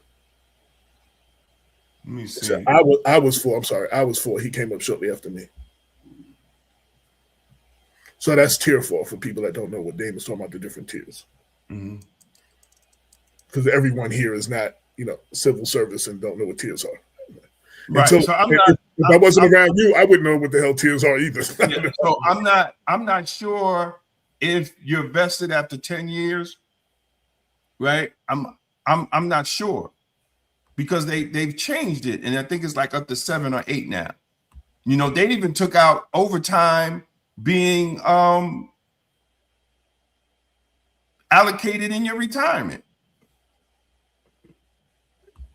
S2: Let me see.
S3: So I was 4. I'm sorry. I was 4. He came up shortly after me. So that's tier 4 for people that don't know what Damon's talking about, the different tiers. Because everyone here is not, civil service and don't know what tiers are.
S2: Right.
S3: So
S2: if
S3: I wasn't around you, I wouldn't know what the hell tiers are either.
S2: Yeah, so I'm not sure if you're vested after 10 years, right? I'm not sure because they've changed it, and I think it's like up to 7 or 8 now. They even took out overtime being allocated in your retirement.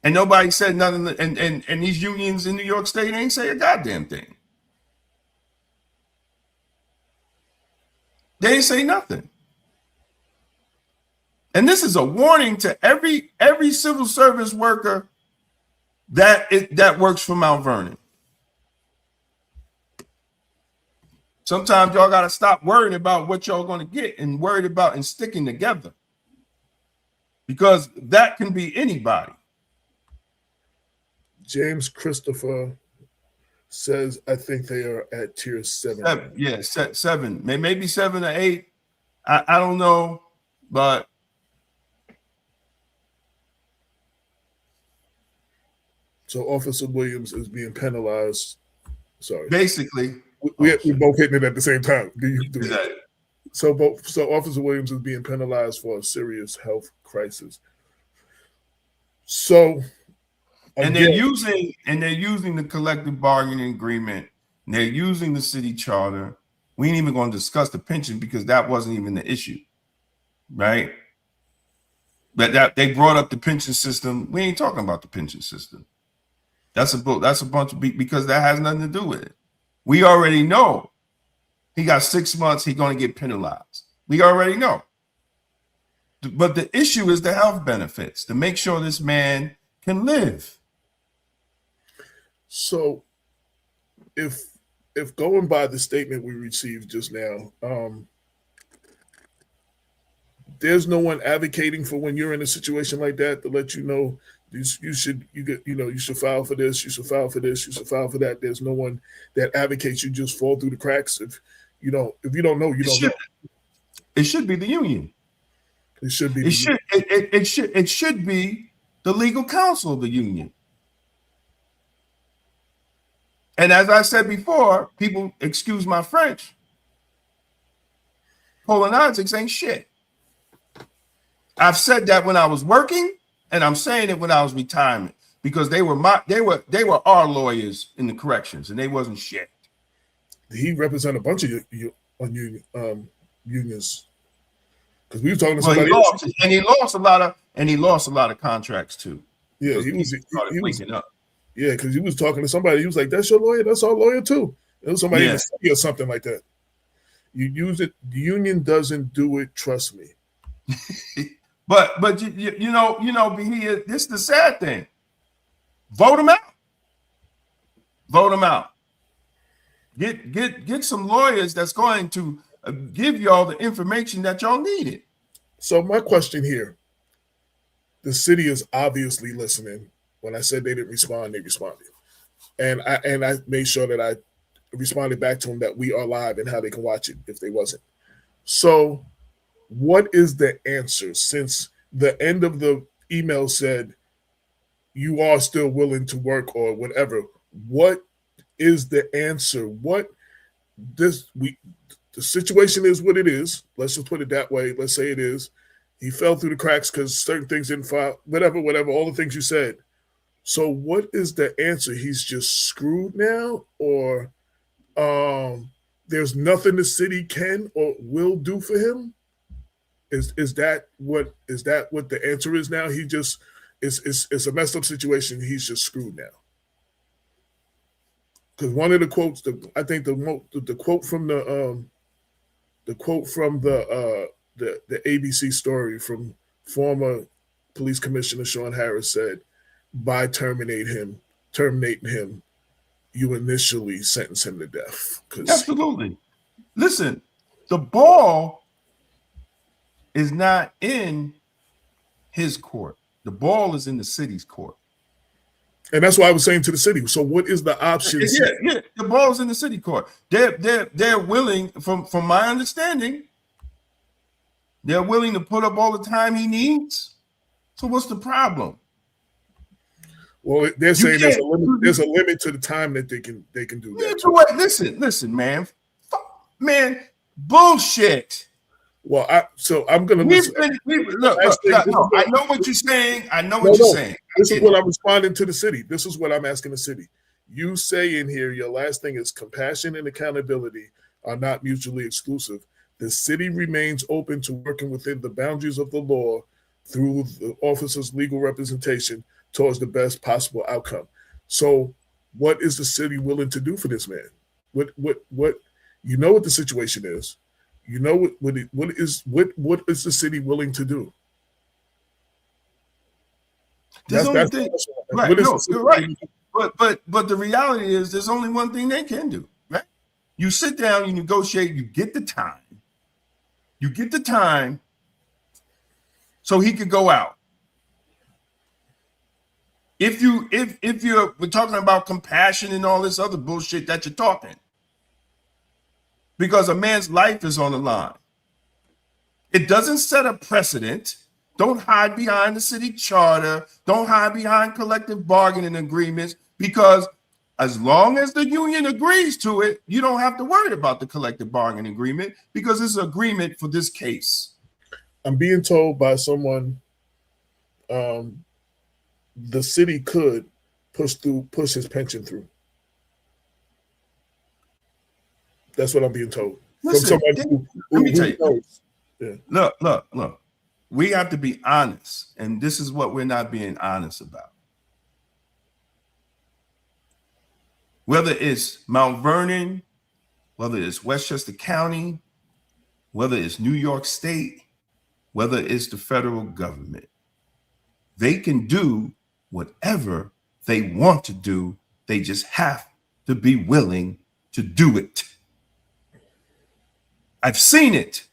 S2: And nobody said nothing, and these unions in New York State ain't say a goddamn thing. They ain't say nothing. And this is a warning to every civil service worker that works for Mount Vernon. Sometimes y'all got to stop worrying about what y'all going to get and worried about and sticking together. Because that can be anybody.
S3: James Christopher says, I think they are at tier 7.
S2: Yeah, 7. Maybe 7 or 8. I don't know, but
S3: so Officer Williams is being penalized. Sorry.
S2: Basically.
S3: We're both hitting it at the same time.
S2: Exactly.
S3: So Officer Williams is being penalized for a serious health crisis. So
S2: And they're using the collective bargaining agreement. And they're using the city charter. We ain't even going to discuss the pension because that wasn't even the issue, right? But that they brought up the pension system. We ain't talking about the pension system. That's a bunch of because that has nothing to do with it. We already know he got 6 months. He's going to get penalized. We already know. But the issue is the health benefits to make sure this man can live.
S3: So if going by the statement we received just now, there's no one advocating for when you're in a situation like that to let you know you should file for this, you should file for this, you should file for that. There's no one that advocates you just fall through the cracks. If you don't know, you don't know.
S2: It should be the union.
S3: It should be.
S2: It should be the legal counsel of the union. And as I said before, people, excuse my French, politics ain't shit. I've said that when I was working, and I'm saying it when I was retiring because they were our lawyers in the corrections, and they wasn't shit.
S3: He represented a bunch of unions because we were talking to somebody
S2: else, and he lost a lot of contracts too.
S3: Yeah,
S2: he was waking up.
S3: Yeah, because he was talking to somebody. He was like, "That's your lawyer. That's our lawyer too." It was somebody in the city or something like that. You use it. The union doesn't do it. Trust me.
S2: But you know, this is the sad thing. Vote them out. Vote them out. Get some lawyers that's going to give y'all the information that y'all needed.
S3: So my question here: the city is obviously listening. When I said they didn't respond, they responded, and I made sure that I responded back to them that we are live and how they can watch it if they wasn't. So, what is the answer? Since the end of the email said you are still willing to work or whatever, what is the answer? The situation is what it is. Let's just put it that way. Let's say it is. He fell through the cracks because certain things didn't file. Whatever. All the things you said. So what is the answer? He's just screwed now, or there's nothing the city can or will do for him? Is that what the answer is now? He just it's a messed up situation. He's just screwed now. Because one of the quotes, I think the quote from the ABC story from former police commissioner Sean Harris said, by terminating him, you initially sentence him to death.
S2: Absolutely. Listen, the ball is not in his court. The ball is in the city's court.
S3: And that's why I was saying to the city. So what is the option?
S2: Yeah. The ball is in the city court. They're willing, from my understanding, they're willing to put up all the time he needs. So what's the problem?
S3: Well, they're saying there's a limit to the time that they can do that.
S2: Yeah, but listen, man. Bullshit.
S3: Well, I'm gonna listen.
S2: Look, I know what you're saying.
S3: This is what I'm responding to the city. This is what I'm asking the city. You say in here, your last thing is compassion and accountability are not mutually exclusive. The city remains open to working within the boundaries of the law through the officer's legal representation towards the best possible outcome. So what is the city willing to do for this man? What you know what the situation is. You know what is the city willing to do?
S2: There's only thing, right? No, you're right. But the reality is there's only one thing they can do, right? You sit down, you negotiate, you get the time. You get the time so he could go out. If we're talking about compassion and all this other bullshit that you're talking, because a man's life is on the line. It doesn't set a precedent. Don't hide behind the city charter. Don't hide behind collective bargaining agreements, because as long as the union agrees to it, you don't have to worry about the collective bargaining agreement, because it's an agreement for this case.
S3: I'm being told by someone the city could push his pension through. That's what I'm being told.
S2: Listen,
S3: from somebody
S2: let me tell you.
S3: knows. Yeah.
S2: Look. We have to be honest, and this is what we're not being honest about. Whether it's Mount Vernon, whether it's Westchester County, whether it's New York State, whether it's the federal government, they can do whatever they want to do. They just have to be willing to do it. I've seen it.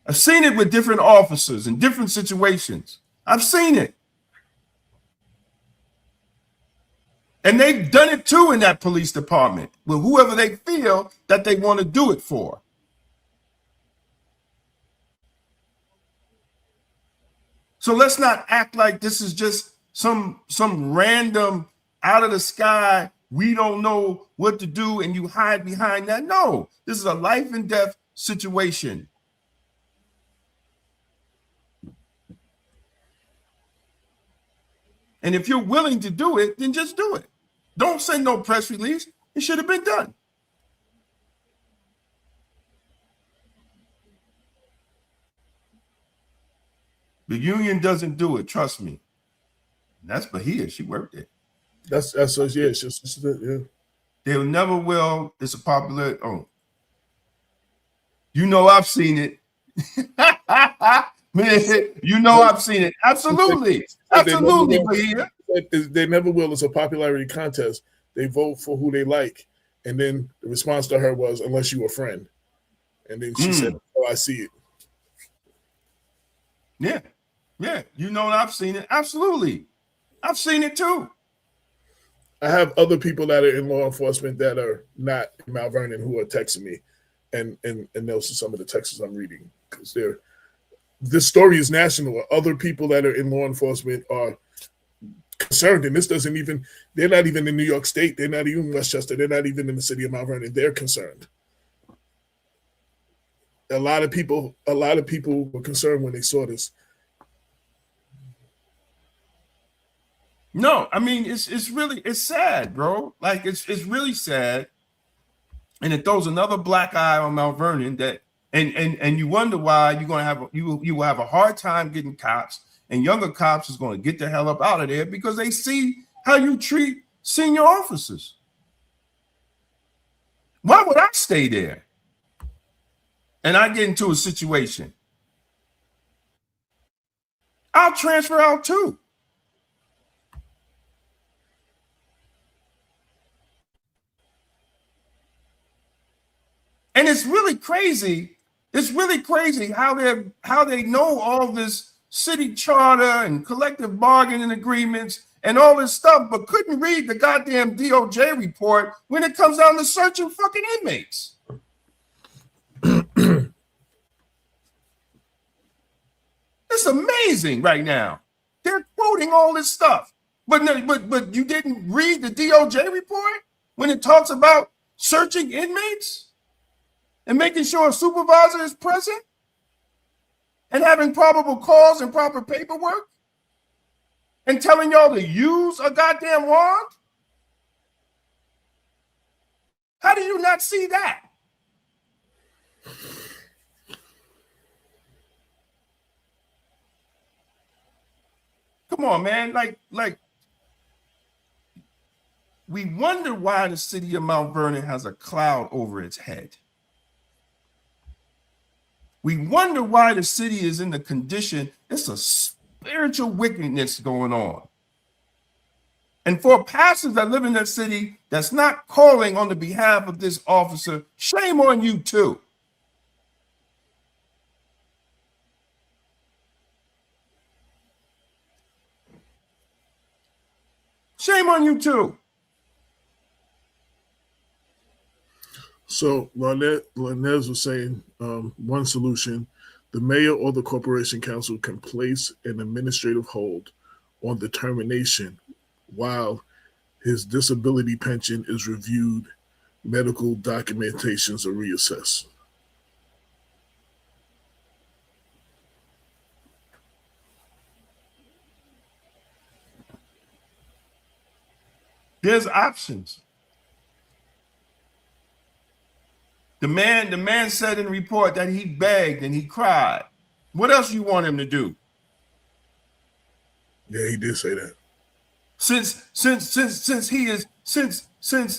S2: I've seen it with different officers in different situations. I've seen it. And they've done it too in that police department with whoever they feel that they want to do it for. So let's not act like this is just some random out of the sky, we don't know what to do, and you hide behind that. No, this is a life and death situation. And if you're willing to do it, then just do it. Don't send no press release. It should have been done. The union doesn't do it, trust me. That's Bahia. She worked it.
S3: That's yeah. Yeah.
S2: They never will. It's a popular. Oh, you know I've seen it. Man, you know I've seen it. Absolutely, Bahia.
S3: They never will. It's a popularity contest. They vote for who they like, and then the response to her was, "Unless you a friend," and then she said, "Oh, I see it."
S2: Yeah. You know I've seen it. Absolutely, I've seen it too.
S3: I have other people that are in law enforcement that are not in Mount Vernon who are texting me, and those are some of the texts I'm reading, because this story is national. Other people that are in law enforcement are concerned, and they're not even in New York State. They're not even in Westchester. They're not even in the city of Mount Vernon. They're concerned. A lot of people were concerned when they saw this.
S2: No, I mean it's sad, bro. Like it's really sad, and it throws another black eye on Mount Vernon. That and you wonder why you're gonna have you will have a hard time getting cops, and younger cops is going to get the hell up out of there because they see how you treat senior officers. Why would I stay there? And I get into a situation, I'll transfer out too. And it's really crazy. It's really crazy how they know all this city charter and collective bargaining agreements and all this stuff, but couldn't read the goddamn DOJ report when it comes down to searching fucking inmates. It's amazing right now. They're quoting all this stuff, but you didn't read the DOJ report when it talks about searching inmates and making sure a supervisor is present and having probable cause and proper paperwork and telling y'all to use a goddamn warrant? How do you not see that? Come on, man. Like, we wonder why the city of Mount Vernon has a cloud over its head. We wonder why the city is in the condition. It's a spiritual wickedness going on. And for pastors that live in that city that's not calling on the behalf of this officer, shame on you too. Shame on you too.
S3: So Lanez was saying one solution, the mayor or the corporation council can place an administrative hold on the termination while his disability pension is reviewed, medical documentations are reassessed.
S2: There's options. The man said in the report that he begged and he cried. What else you want him to do?
S3: Yeah, he did say that.
S2: Since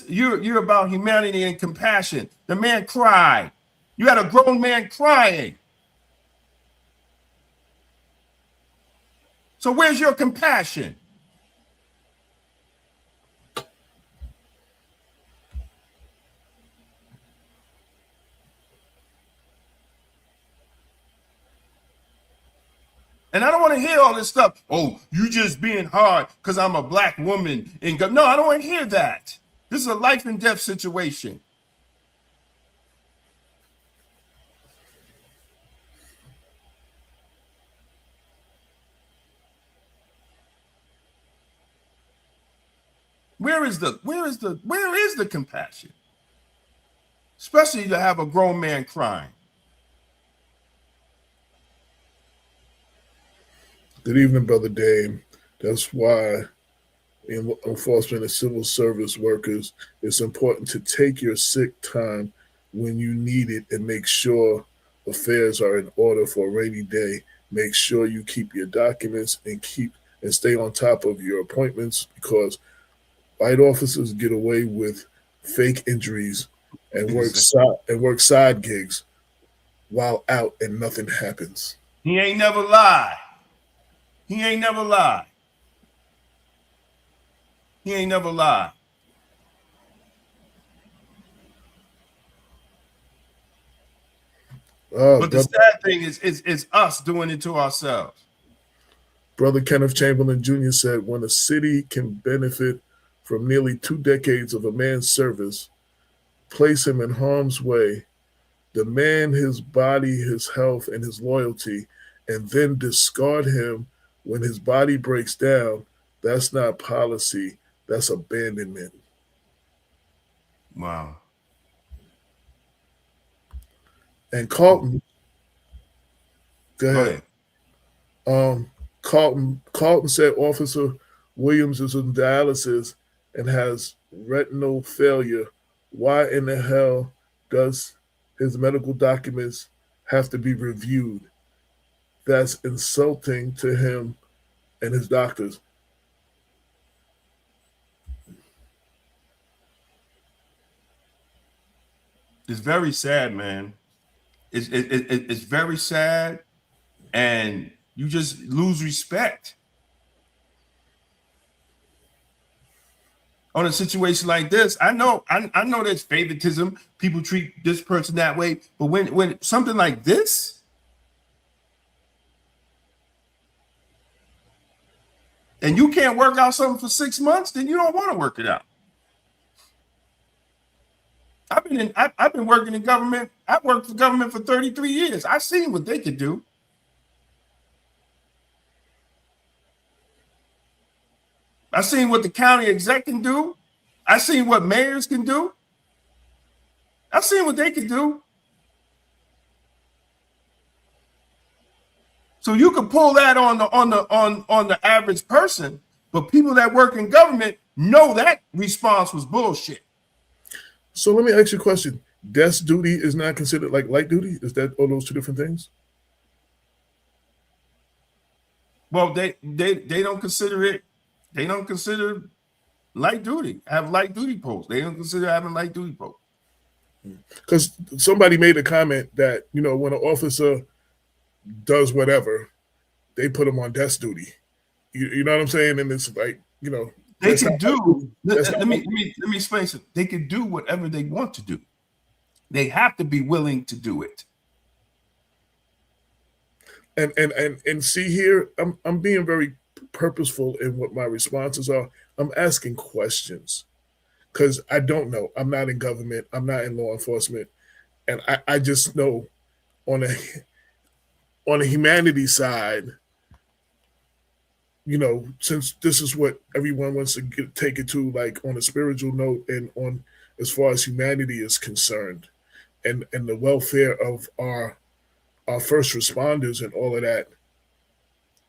S2: you're about humanity and compassion, the man cried. You had a grown man crying. So where's your compassion? And I don't want to hear all this stuff. Oh, you just being hard because I'm a black woman. No, I don't want to hear that. This is a life and death situation. Where is the compassion? Especially to have a grown man crying.
S3: Good evening, Brother Dame. That's why in enforcement and civil service workers, it's important to take your sick time when you need it and make sure affairs are in order for a rainy day. Make sure you keep your documents and stay on top of your appointments, because white officers get away with fake injuries and work side gigs while out and nothing happens.
S2: He ain't never lied. He ain't never lied. He ain't never lied. But the sad thing is us doing it to ourselves.
S3: Brother Kenneth Chamberlain Jr. said, when a city can benefit from nearly 2 decades of a man's service, place him in harm's way, demand his body, his health, and his loyalty, and then discard him when his body breaks down, that's not policy, that's abandonment.
S2: Wow.
S3: And Carlton, go ahead. Carlton said Officer Williams is in dialysis and has retinal failure. Why in the hell does his medical documents have to be reviewed? That's insulting to him and his doctors.
S2: It's very sad, man. It's very sad, and you just lose respect. on a situation like this. I know there's favoritism. People treat this person that way, but when something like this, and you can't work out something for 6 months, then you don't want to work it out. I've been working in government. I've worked for government for 33 years. I've seen what they could do. I've seen what the county exec can do. I've seen what mayors can do. I've seen what they can do. So you can pull that on the average person, but people that work in government know that response was bullshit.
S3: So let me ask you a question. Desk duty is not considered like light duty? Is that all those two different things?
S2: Well, they don't consider it. They don't consider light duty. Have light duty posts. They don't consider having light duty posts.
S3: Because somebody made a comment that, you know, when an officer does whatever, they put them on desk duty. You know what I'm saying? And it's like, you know,
S2: they can do. Let me explain something. They can do whatever they want to do. They have to be willing to do it.
S3: And see here, I'm being very purposeful in what my responses are. I'm asking questions because I don't know. I'm not in government. I'm not in law enforcement, and I just know on a humanity side, you know, since this is what everyone wants to take it to, like on a spiritual note and on as far as humanity is concerned, and the welfare of our first responders and all of that,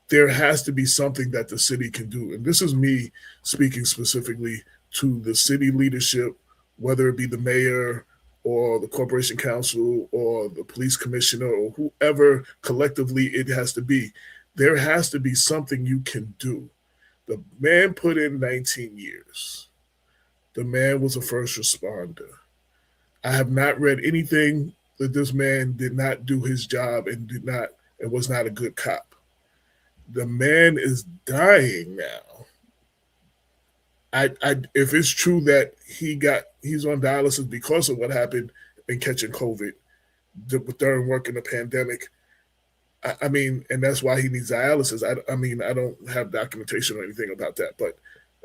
S3: there has to be something that the city can do. And this is me speaking specifically to the city leadership, whether it be the mayor or the corporation council or the police commissioner or whoever collectively it has to be. There has to be something you can do. The man put in 19 years. The man was a first responder. I have not read anything that this man did not do his job and was not a good cop. The man is dying now. If it's true that he's on dialysis because of what happened in catching COVID during working the pandemic, I mean, and that's why he needs dialysis. I mean, I don't have documentation or anything about that, but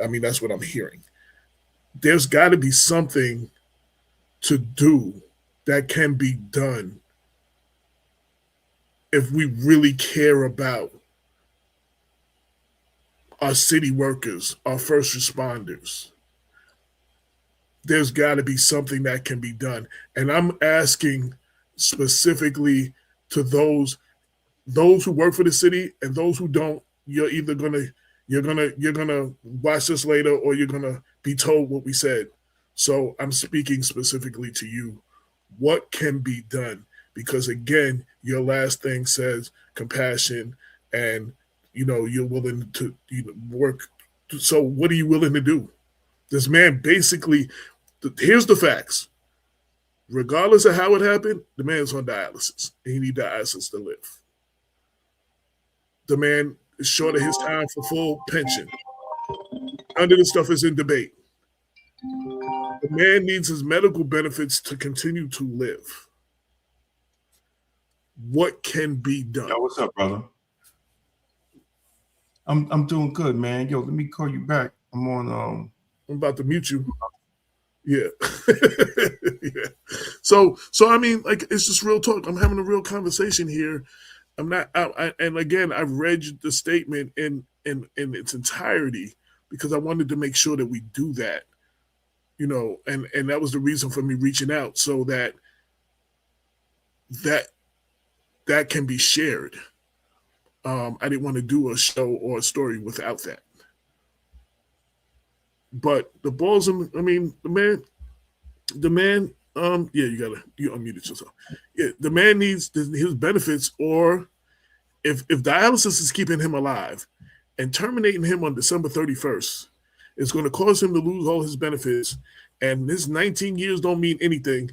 S3: I mean, that's what I'm hearing. There's got to be something to do that can be done if we really care about our city workers, our first responders. There's got to be something that can be done. And I'm asking specifically to those who work for the city and those who don't. You're either gonna watch this later or you're gonna be told what we said. So I'm speaking specifically to you. What can be done? Because again, your last thing says compassion and you know, you're willing to work. So what are you willing to do? This man basically, here's the facts. Regardless of how it happened, the man's on dialysis. And he needs dialysis to live. The man is short of his time for full pension. None of this stuff is in debate. The man needs his medical benefits to continue to live. What can be done?
S2: Yo, what's up, brother? I'm doing good, man. Yo, let me call you back. I'm on.
S3: I'm about to mute you. Yeah. Yeah. So I mean, like, it's just real talk. I'm having a real conversation here. I'm not. And again, I've read the statement in its entirety because I wanted to make sure that we do that. You know, and that was the reason for me reaching out so that can be shared. I didn't want to do a show or a story without that. But the ball's in, I mean, the man, yeah, you unmuted yourself. Yeah, the man needs his benefits, or if dialysis is keeping him alive and terminating him on December 31st, it's going to cause him to lose all his benefits, and his 19 years don't mean anything.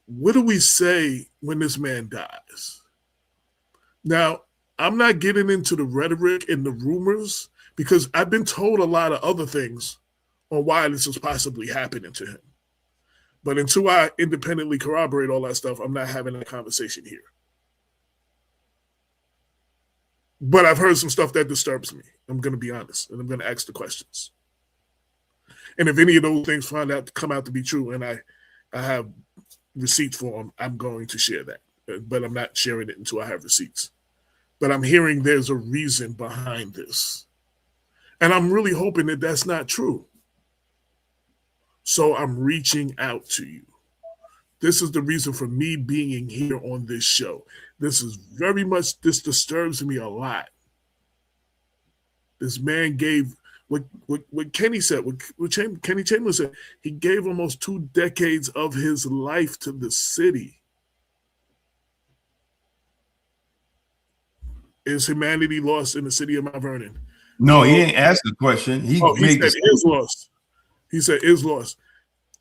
S3: What do we say when this man dies? Now, I'm not getting into the rhetoric and the rumors because I've been told a lot of other things on why this is possibly happening to him. But until I independently corroborate all that stuff, I'm not having a conversation here. But I've heard some stuff that disturbs me. I'm going to be honest, and I'm going to ask the questions. And if any of those things come out to be true, and I have receipts for them, I'm going to share that. But I'm not sharing it until I have receipts. But I'm hearing there's a reason behind this. And I'm really hoping that that's not true. So I'm reaching out to you. This is the reason for me being here on this show. This disturbs me a lot. This man gave what Kenny said, what Kenny Chamberlain said, he gave almost 2 decades of his life to the city. Is humanity lost in the city of Mount Vernon?
S2: No, he ain't asked the question. He
S3: said is lost. He said is lost.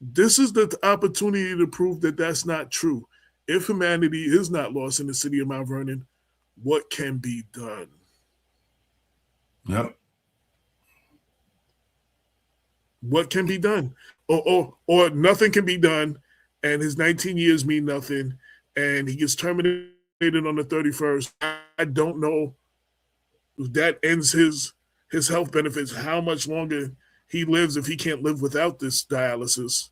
S3: This is the opportunity to prove that that's not true. If humanity is not lost in the city of Mount Vernon, what can be done?
S2: Yep.
S3: What can be done? Or nothing can be done, and his 19 years mean nothing, and he gets terminated on the 31st. I don't know if that ends his health benefits, how much longer he lives if he can't live without this dialysis.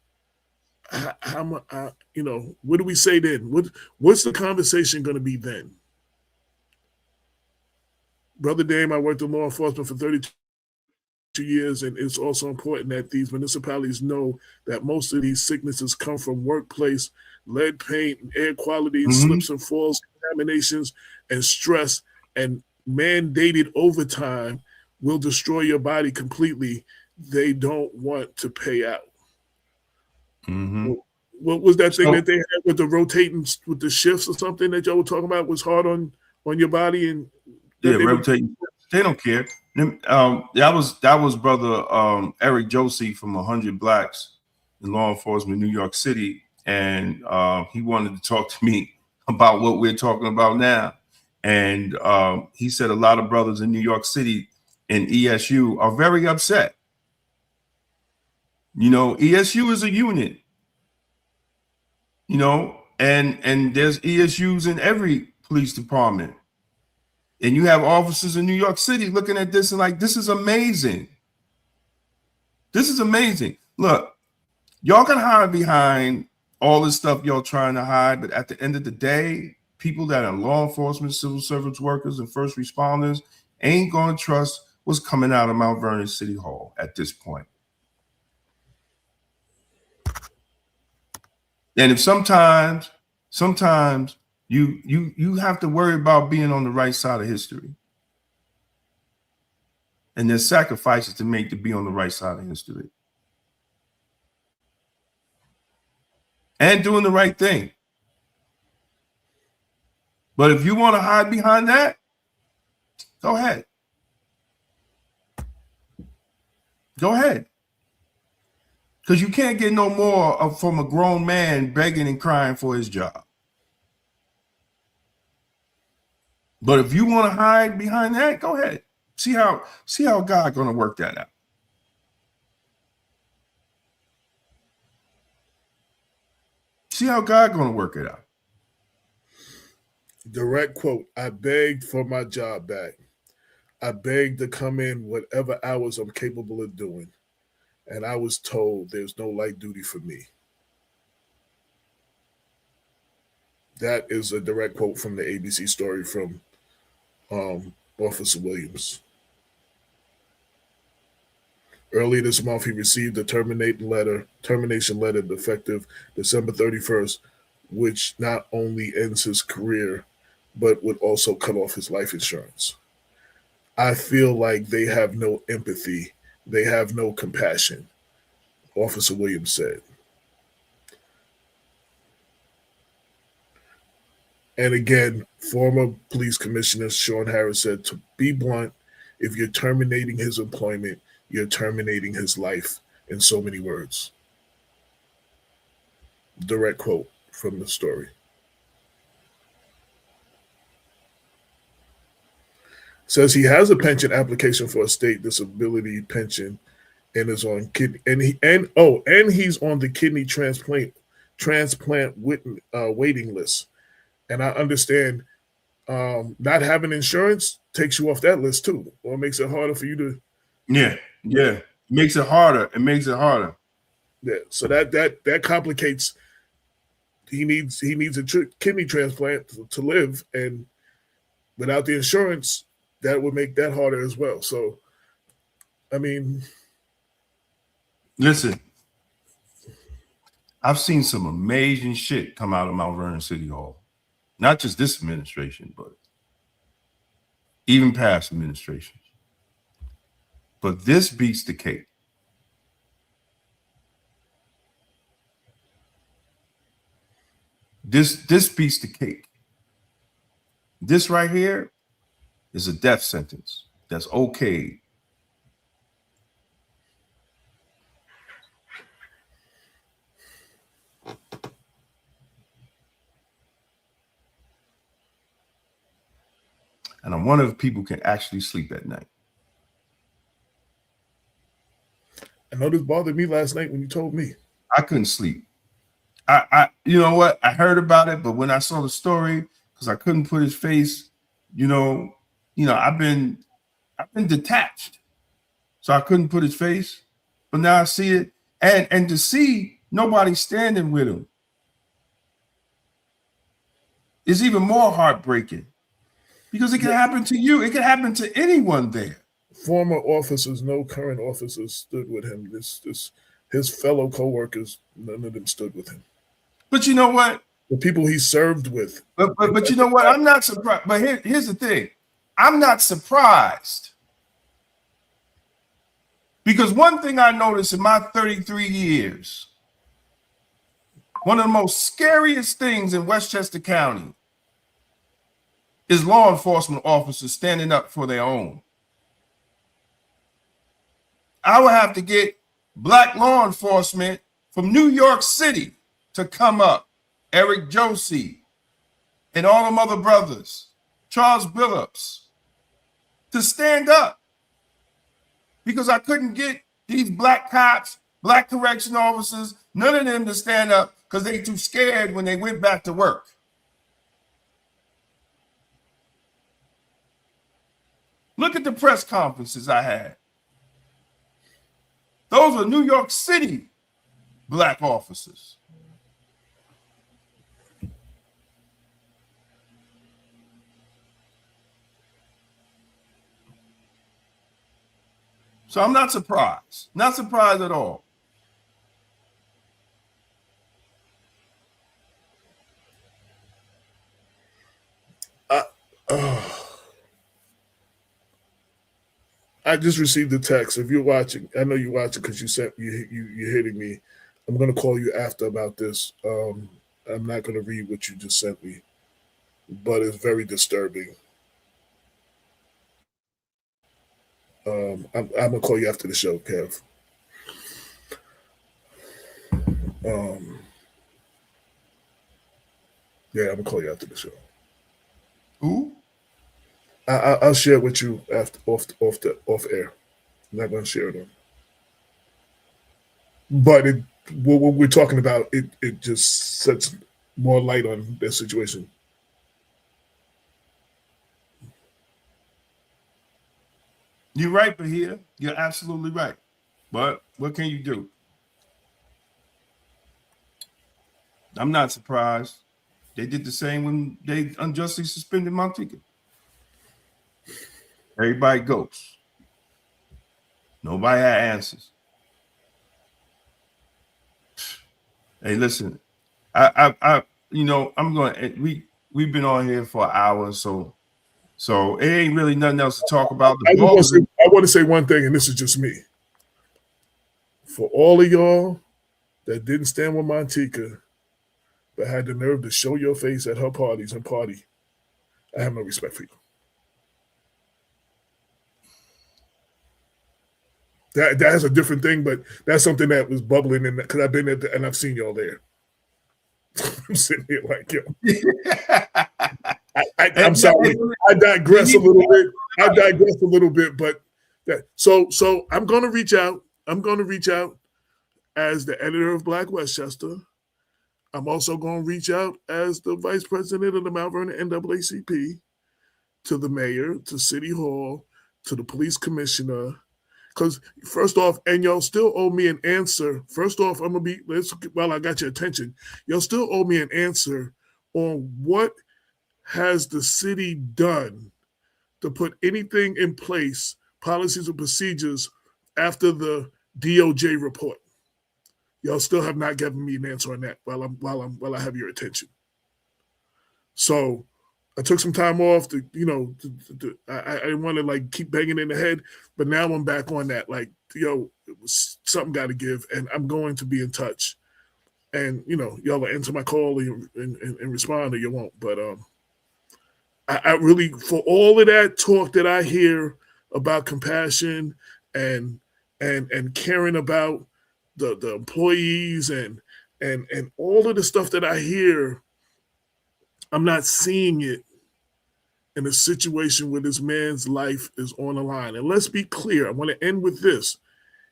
S3: What do we say then? What's the conversation going to be then? Brother Dame, I worked in law enforcement for 32 years, and it's also important that these municipalities know that most of these sicknesses come from workplace, lead paint, and air quality, and slips and falls, contaminations, and stress, and mandated overtime will destroy your body completely. They don't want to pay out.
S2: Mm-hmm.
S3: What was that thing that they had with the rotating, with the shifts or something that y'all were talking about was hard on your body? And
S2: rotating. They don't care. That was brother Eric Josie from 100 Blacks in law enforcement in New York City, and he wanted to talk to me about what we're talking about now. And he said a lot of brothers in New York City and ESU are very upset. ESU is a unit, and there's ESUs in every police department. And you have officers in New York City looking at this and like, this is amazing. This is amazing. Look, y'all can hide behind all this stuff y'all trying to hide, but at the end of the day, people that are law enforcement, civil service workers, and first responders ain't going to trust what's coming out of Mount Vernon City Hall at this point. And if sometimes you have to worry about being on the right side of history. And there's sacrifices to make to be on the right side of history. And doing the right thing. But if you want to hide behind that, go ahead. Go ahead. Because you can't get no more from a grown man begging and crying for his job. But if you want to hide behind that, go ahead. See how God's going to work that out. See how God's going to work it out.
S3: Direct quote, I begged for my job back. I begged to come in whatever hours I'm capable of doing. And I was told there's no light duty for me. That is a direct quote from the ABC story from Officer Williams. Earlier this month, he received a termination letter effective December 31st, which not only ends his career, but would also cut off his life insurance. I feel like they have no empathy. They have no compassion, Officer Williams said. And again, former police commissioner Sean Harris said, to be blunt, if you're terminating his employment, you're terminating his life, in so many words. Direct quote from the story. Says he has a pension application for a state disability pension and is on kidney, and he's on the kidney transplant waiting list. And I understand not having insurance takes you off that list too, or makes it harder for you to.
S2: Yeah. Makes it harder. It makes it harder.
S3: Yeah, so that complicates. He needs a kidney transplant to live, and without the insurance, that would make that harder as well. So, I mean,
S2: listen, I've seen some amazing shit come out of Mount Vernon City Hall. Not just this administration, but even past administrations. But this beats the cake. This beats the cake. This right here is a death sentence. That's okay. And I'm one of the people who can actually sleep at night.
S3: I know this bothered me last night when you told me.
S2: I couldn't sleep. You know what? I heard about it, but when I saw the story, because I couldn't put his face, I've been detached, so I couldn't put his face. But now I see it, and to see nobody standing with him is even more heartbreaking, because it can happen to you. It can happen to anyone there.
S3: Former officers, no current officers stood with him. His fellow co-workers, none of them stood with him.
S2: But you know what?
S3: The people he served with.
S2: But you know what? I'm not surprised. But here's the thing. I'm not surprised. Because one thing I noticed in my 33 years, one of the most scariest things in Westchester County is law enforcement officers standing up for their own. I would have to get black law enforcement from New York City to come up. Eric Josie and all them other brothers, Charles Billups, to stand up, because I couldn't get these black cops, black correction officers, none of them to stand up because they too scared when they went back to work. Look at the press conferences I had. Those are New York City black officers. So I'm not surprised. Not surprised at all.
S3: I just received a text. If you're watching, I know you're watching because you're hitting me. I'm going to call you after about this. I'm not going to read what you just sent me, but it's very disturbing. I'm going to call you after the show, Kev. Yeah, I'm going to call you after the show.
S2: Who?
S3: I'll share it with you off air. I'm not going to share it on. But what we're talking about, it just sets more light on their situation.
S2: You're right, Bahia. You're absolutely right. But what can you do? I'm not surprised. They did the same when they unjustly suspended Montica. Everybody goes. Nobody had answers. Hey, listen, I'm going. We've been on here for hours, so it ain't really nothing else to talk about.
S3: I want to say one thing, and this is just me. For all of y'all that didn't stand with Montica, but had the nerve to show your face at her parties and party, I have no respect for you. That's a different thing, but that's something that was bubbling in because I've been at and I've seen y'all there. I'm sitting here like, yo. I'm sorry. I digress a little bit. But so I'm going to reach out. I'm going to reach out as the editor of Black Westchester. I'm also going to reach out as the vice president of the Mount Vernon NAACP to the mayor, to City Hall, to the police commissioner. Because first off, and y'all still owe me an answer. First off, I'm going to be, while I got your attention, y'all still owe me an answer on what has the city done to put anything in place, policies and procedures, after the DOJ report. Y'all still have not given me an answer on that while I have your attention. So I took some time off to, I didn't want to like keep banging in the head, but now I'm back on that. Like, it was something got to give, and I'm going to be in touch. And y'all will answer my call and respond, or you won't. But I really, for all of that talk that I hear about compassion and caring about the employees and all of the stuff that I hear, I'm not seeing it in a situation where this man's life is on the line. And let's be clear, I want to end with this.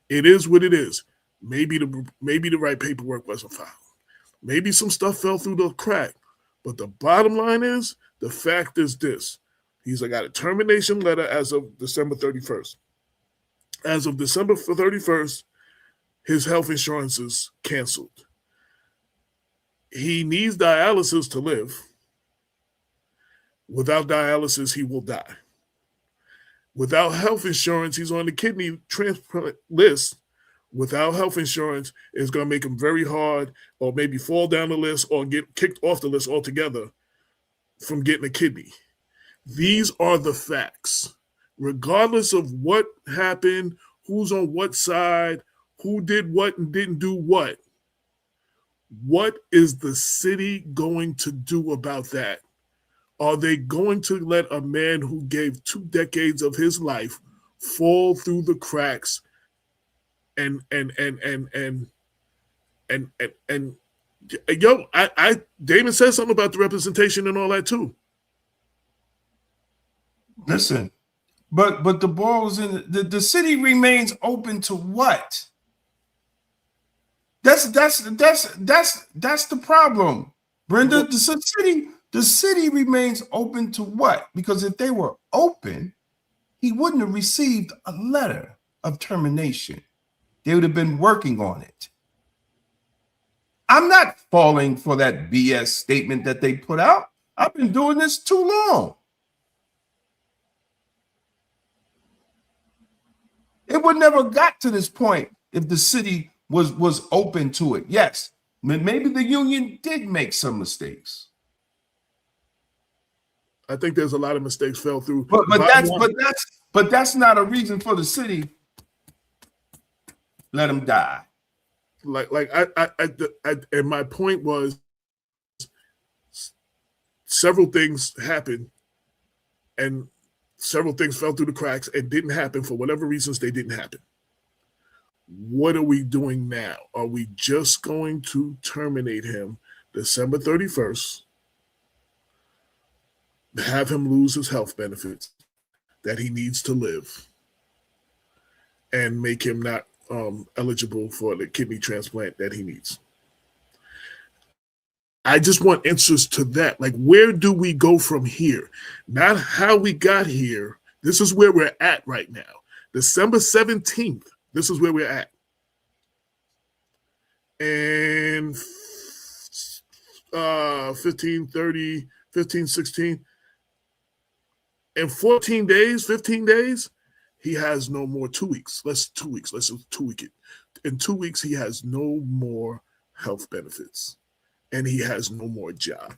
S3: It is what it is. Maybe the right paperwork wasn't filed. Maybe some stuff fell through the crack. But the bottom line is, the fact is this. He's got a termination letter as of December 31st. As of December 31st, his health insurance is canceled. He needs dialysis to live. Without dialysis, he will die. Without health insurance, he's on the kidney transplant list. Without health insurance, it's going to make him very hard, or maybe fall down the list or get kicked off the list altogether from getting a kidney. These are the facts. Regardless of what happened, who's on what side, who did what and didn't do what is the city going to do about that? Are they going to let a man who gave 2 decades of his life fall through the cracks and Damon said something about the representation and all that too.
S2: Listen, but the ball is in the city remains open to what? That's the problem, Brenda. The city remains open to what? Because if they were open, he wouldn't have received a letter of termination. They would have been working on it. I'm not falling for that BS statement that they put out. I've been doing this too long. It would never got to this point if the city was open to it. Yes, maybe the union did make some mistakes.
S3: I think there's a lot of mistakes fell through.
S2: But that's not a reason for the city. Let him die.
S3: And my point was, several things happened, and several things fell through the cracks and didn't happen for whatever reasons they didn't happen. What are we doing now? Are we just going to terminate him December 31st, have him lose his health benefits that he needs to live, and make him not eligible for the kidney transplant that he needs? I just want answers to that. Like, where do we go from here? Not how we got here. This is where we're at right now. December 17th, this is where we're at. And 15, 16. In 14 days, 15 days, he has no more 2 weeks. Let's 2 weeks. Let's 2 week it. In 2 weeks, he has no more health benefits. And he has no more job.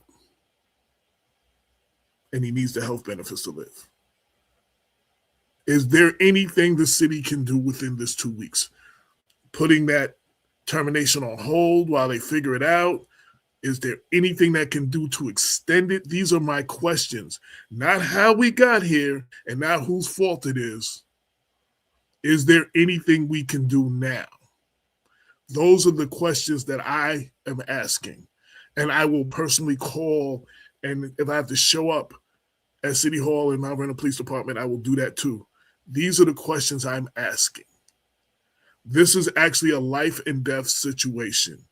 S3: And he needs the health benefits to live. Is there anything the city can do within this 2 weeks? Putting that termination on hold while they figure it out? Is there anything that can do to extend it? These are my questions. Not how we got here and not whose fault it is. Is there anything we can do now? Those are the questions that I am asking. And I will personally call, and if I have to show up at City Hall and Mount Vernon Police Department, I will do that too. These are the questions I'm asking. This is actually a life and death situation.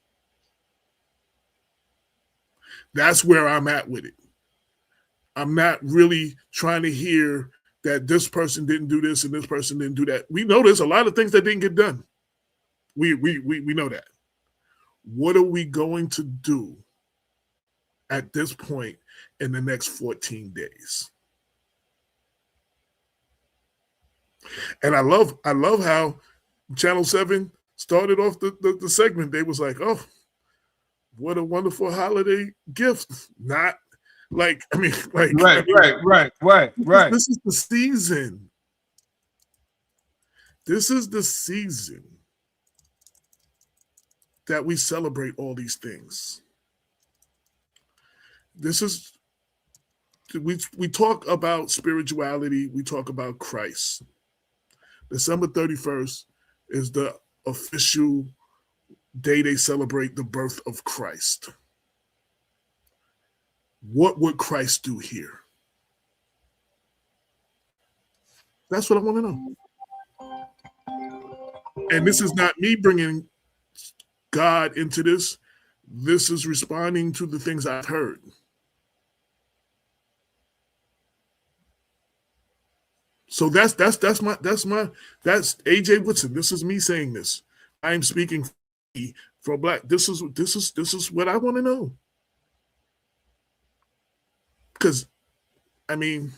S3: That's where I'm at with it. I'm not really trying to hear that this person didn't do this and this person didn't do that. We know there's a lot of things that didn't get done. We know that. What are we going to do at this point in the next 14 days? And I love how Channel 7 started off the segment. They was like, oh, what a wonderful holiday gift. Not like, I mean, like,
S2: right.
S3: This is the season. This is the season that we celebrate all these things. This is, we talk about spirituality, we talk about Christ. December 31st is the official day they celebrate the birth of Christ. What would Christ do here? That's what I want to know. And this is not me bringing God into this. This is responding to the things I've heard. So that's AJ Woodson. This is me saying this. I am speaking for Black. This is what I want to know. Because, I mean,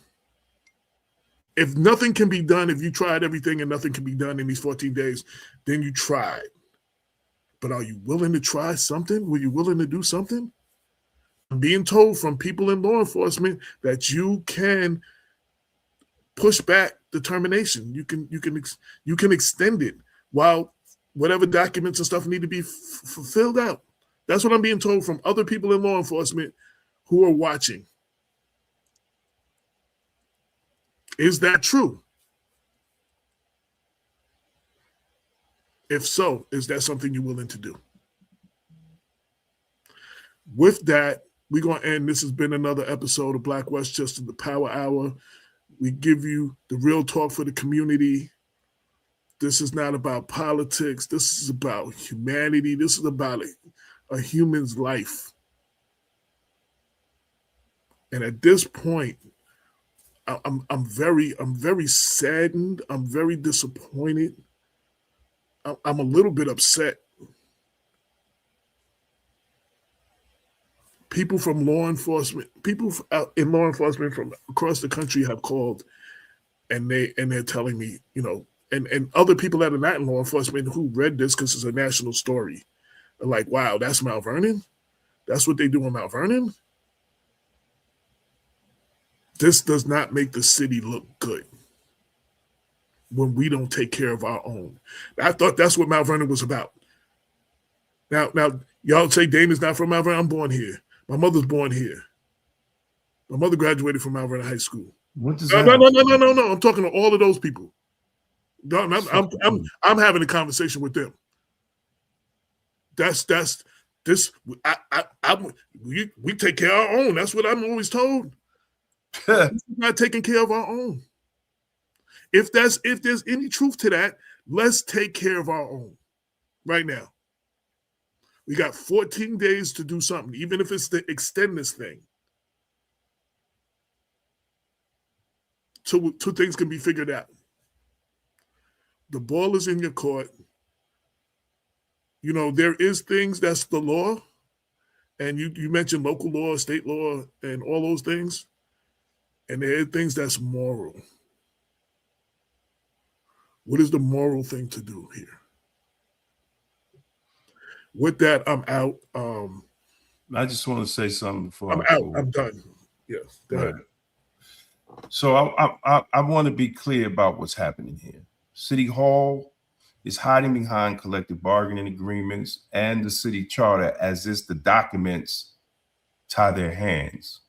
S3: if nothing can be done, if you tried everything and nothing can be done in these 14 days, then you tried. But are you willing to try something? Were you willing to do something? I'm being told from people in law enforcement that you can push back the termination. You can extend it while whatever documents and stuff need to be filled out. That's what I'm being told from other people in law enforcement who are watching. Is that true? If so, is that something you're willing to do? With that, we're going to end. This has been another episode of Black Westchester, the Power Hour. We give you the real talk for the community. This is not about politics. This is about humanity. This is about a human's life. And at this point, I'm very saddened. I'm very disappointed. I'm a little bit upset. People from law enforcement, people in law enforcement from across the country have called, and they're telling me, you know, and other people that are not in law enforcement who read this because it's a national story, are like, wow, that's Mount Vernon? That's what they do in Mount Vernon? This does not make the city look good when we don't take care of our own. I thought that's what Mount Vernon was about. Now, y'all say Damon's not from Mount Vernon. I'm born here. My mother's born here. My mother graduated from Mount Vernon High School.
S2: What does
S3: No. I'm talking to all of those people. No, I'm having a conversation with them. We take care of our own. That's what I'm always told. We're not taking care of our own. If there's any truth to that, let's take care of our own right now. We got 14 days to do something, even if it's to extend this thing. Two things can be figured out. The ball is in your court. You know, there is things that's the law. And you mentioned local law, state law, and all those things. And there are things that's moral. What is the moral thing to do here? With that, I'm out.
S2: I just want to say something before
S3: I'm out. I'm done. Yes.
S2: Right. So I want to be clear about what's happening here. City Hall is hiding behind collective bargaining agreements and the city charter as if the documents tie their hands.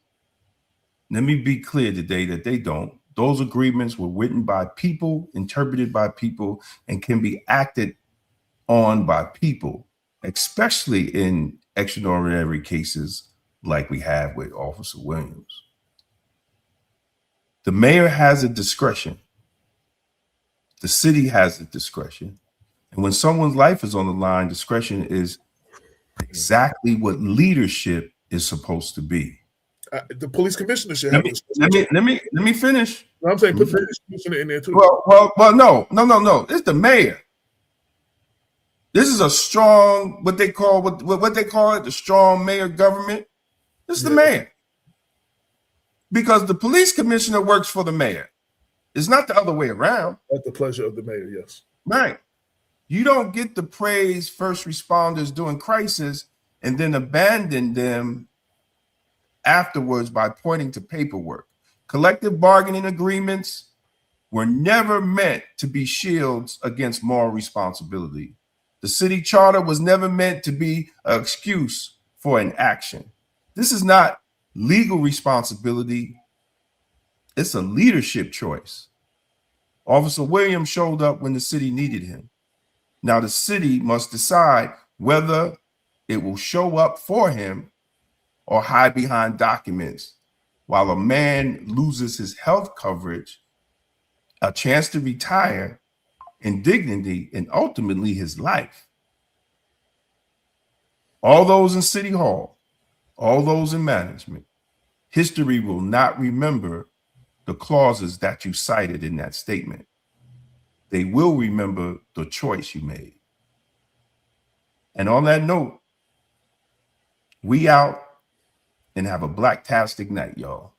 S2: Let me be clear today that they don't. Those agreements were written by people, interpreted by people, and can be acted on by people, especially in extraordinary cases like we have with Officer Williams. The mayor has a discretion. The city has a discretion. And when someone's life is on the line, discretion is exactly what leadership is supposed to be.
S3: The police commissioner should have this.
S2: Let me finish.
S3: I'm saying put the police commissioner in there too.
S2: Well, no. It's the mayor. This is a strong, what they call it, the strong mayor government. This is the mayor. Because the police commissioner works for the mayor. It's not the other way around.
S3: At the pleasure of the mayor, yes.
S2: Right. You don't get to praise first responders during crisis and then abandon them afterwards by pointing to paperwork. Collective bargaining agreements were never meant to be shields against moral responsibility. The city charter was never meant to be an excuse for an action. This is not legal responsibility. It's a leadership choice. Officer Williams showed up when the city needed him. Now the city must decide whether it will show up for him or hide behind documents while a man loses his health coverage, a chance to retire, and dignity, and ultimately his life. All those in City Hall, all those in management, history will not remember the clauses that you cited in that statement. They will remember the choice you made. And on that note, we out, and have a black-tastic night, y'all.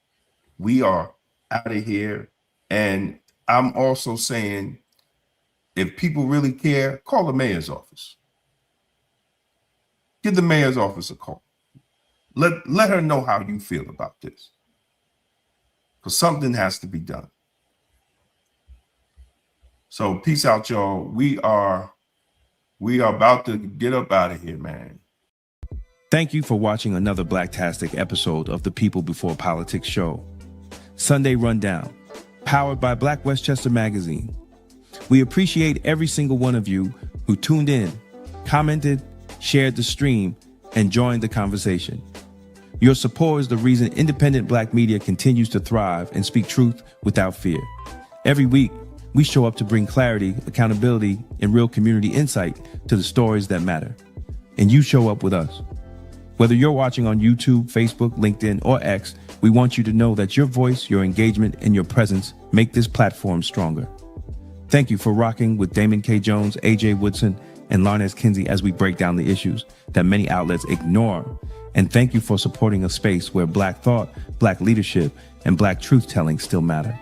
S2: We are out of here. And I'm also saying, if people really care, call the mayor's office. Give the mayor's office a call. Let her know how you feel about this. Because something has to be done. So peace out, y'all. We are about to get up out of here, man.
S1: Thank you for watching another Blacktastic episode of the People Before Politics show. Sunday Rundown, powered by Black Westchester Magazine. We appreciate every single one of you who tuned in, commented, shared the stream, and joined the conversation. Your support is the reason independent Black media continues to thrive and speak truth without fear. Every week, we show up to bring clarity, accountability, and real community insight to the stories that matter. And you show up with us. Whether you're watching on YouTube, Facebook, LinkedIn, or X, we want you to know that your voice, your engagement, and your presence make this platform stronger. Thank you for rocking with Damon K. Jones, AJ Woodson, and Larnez Kinsey as we break down the issues that many outlets ignore. And thank you for supporting a space where Black thought, Black leadership, and Black truth-telling still matter.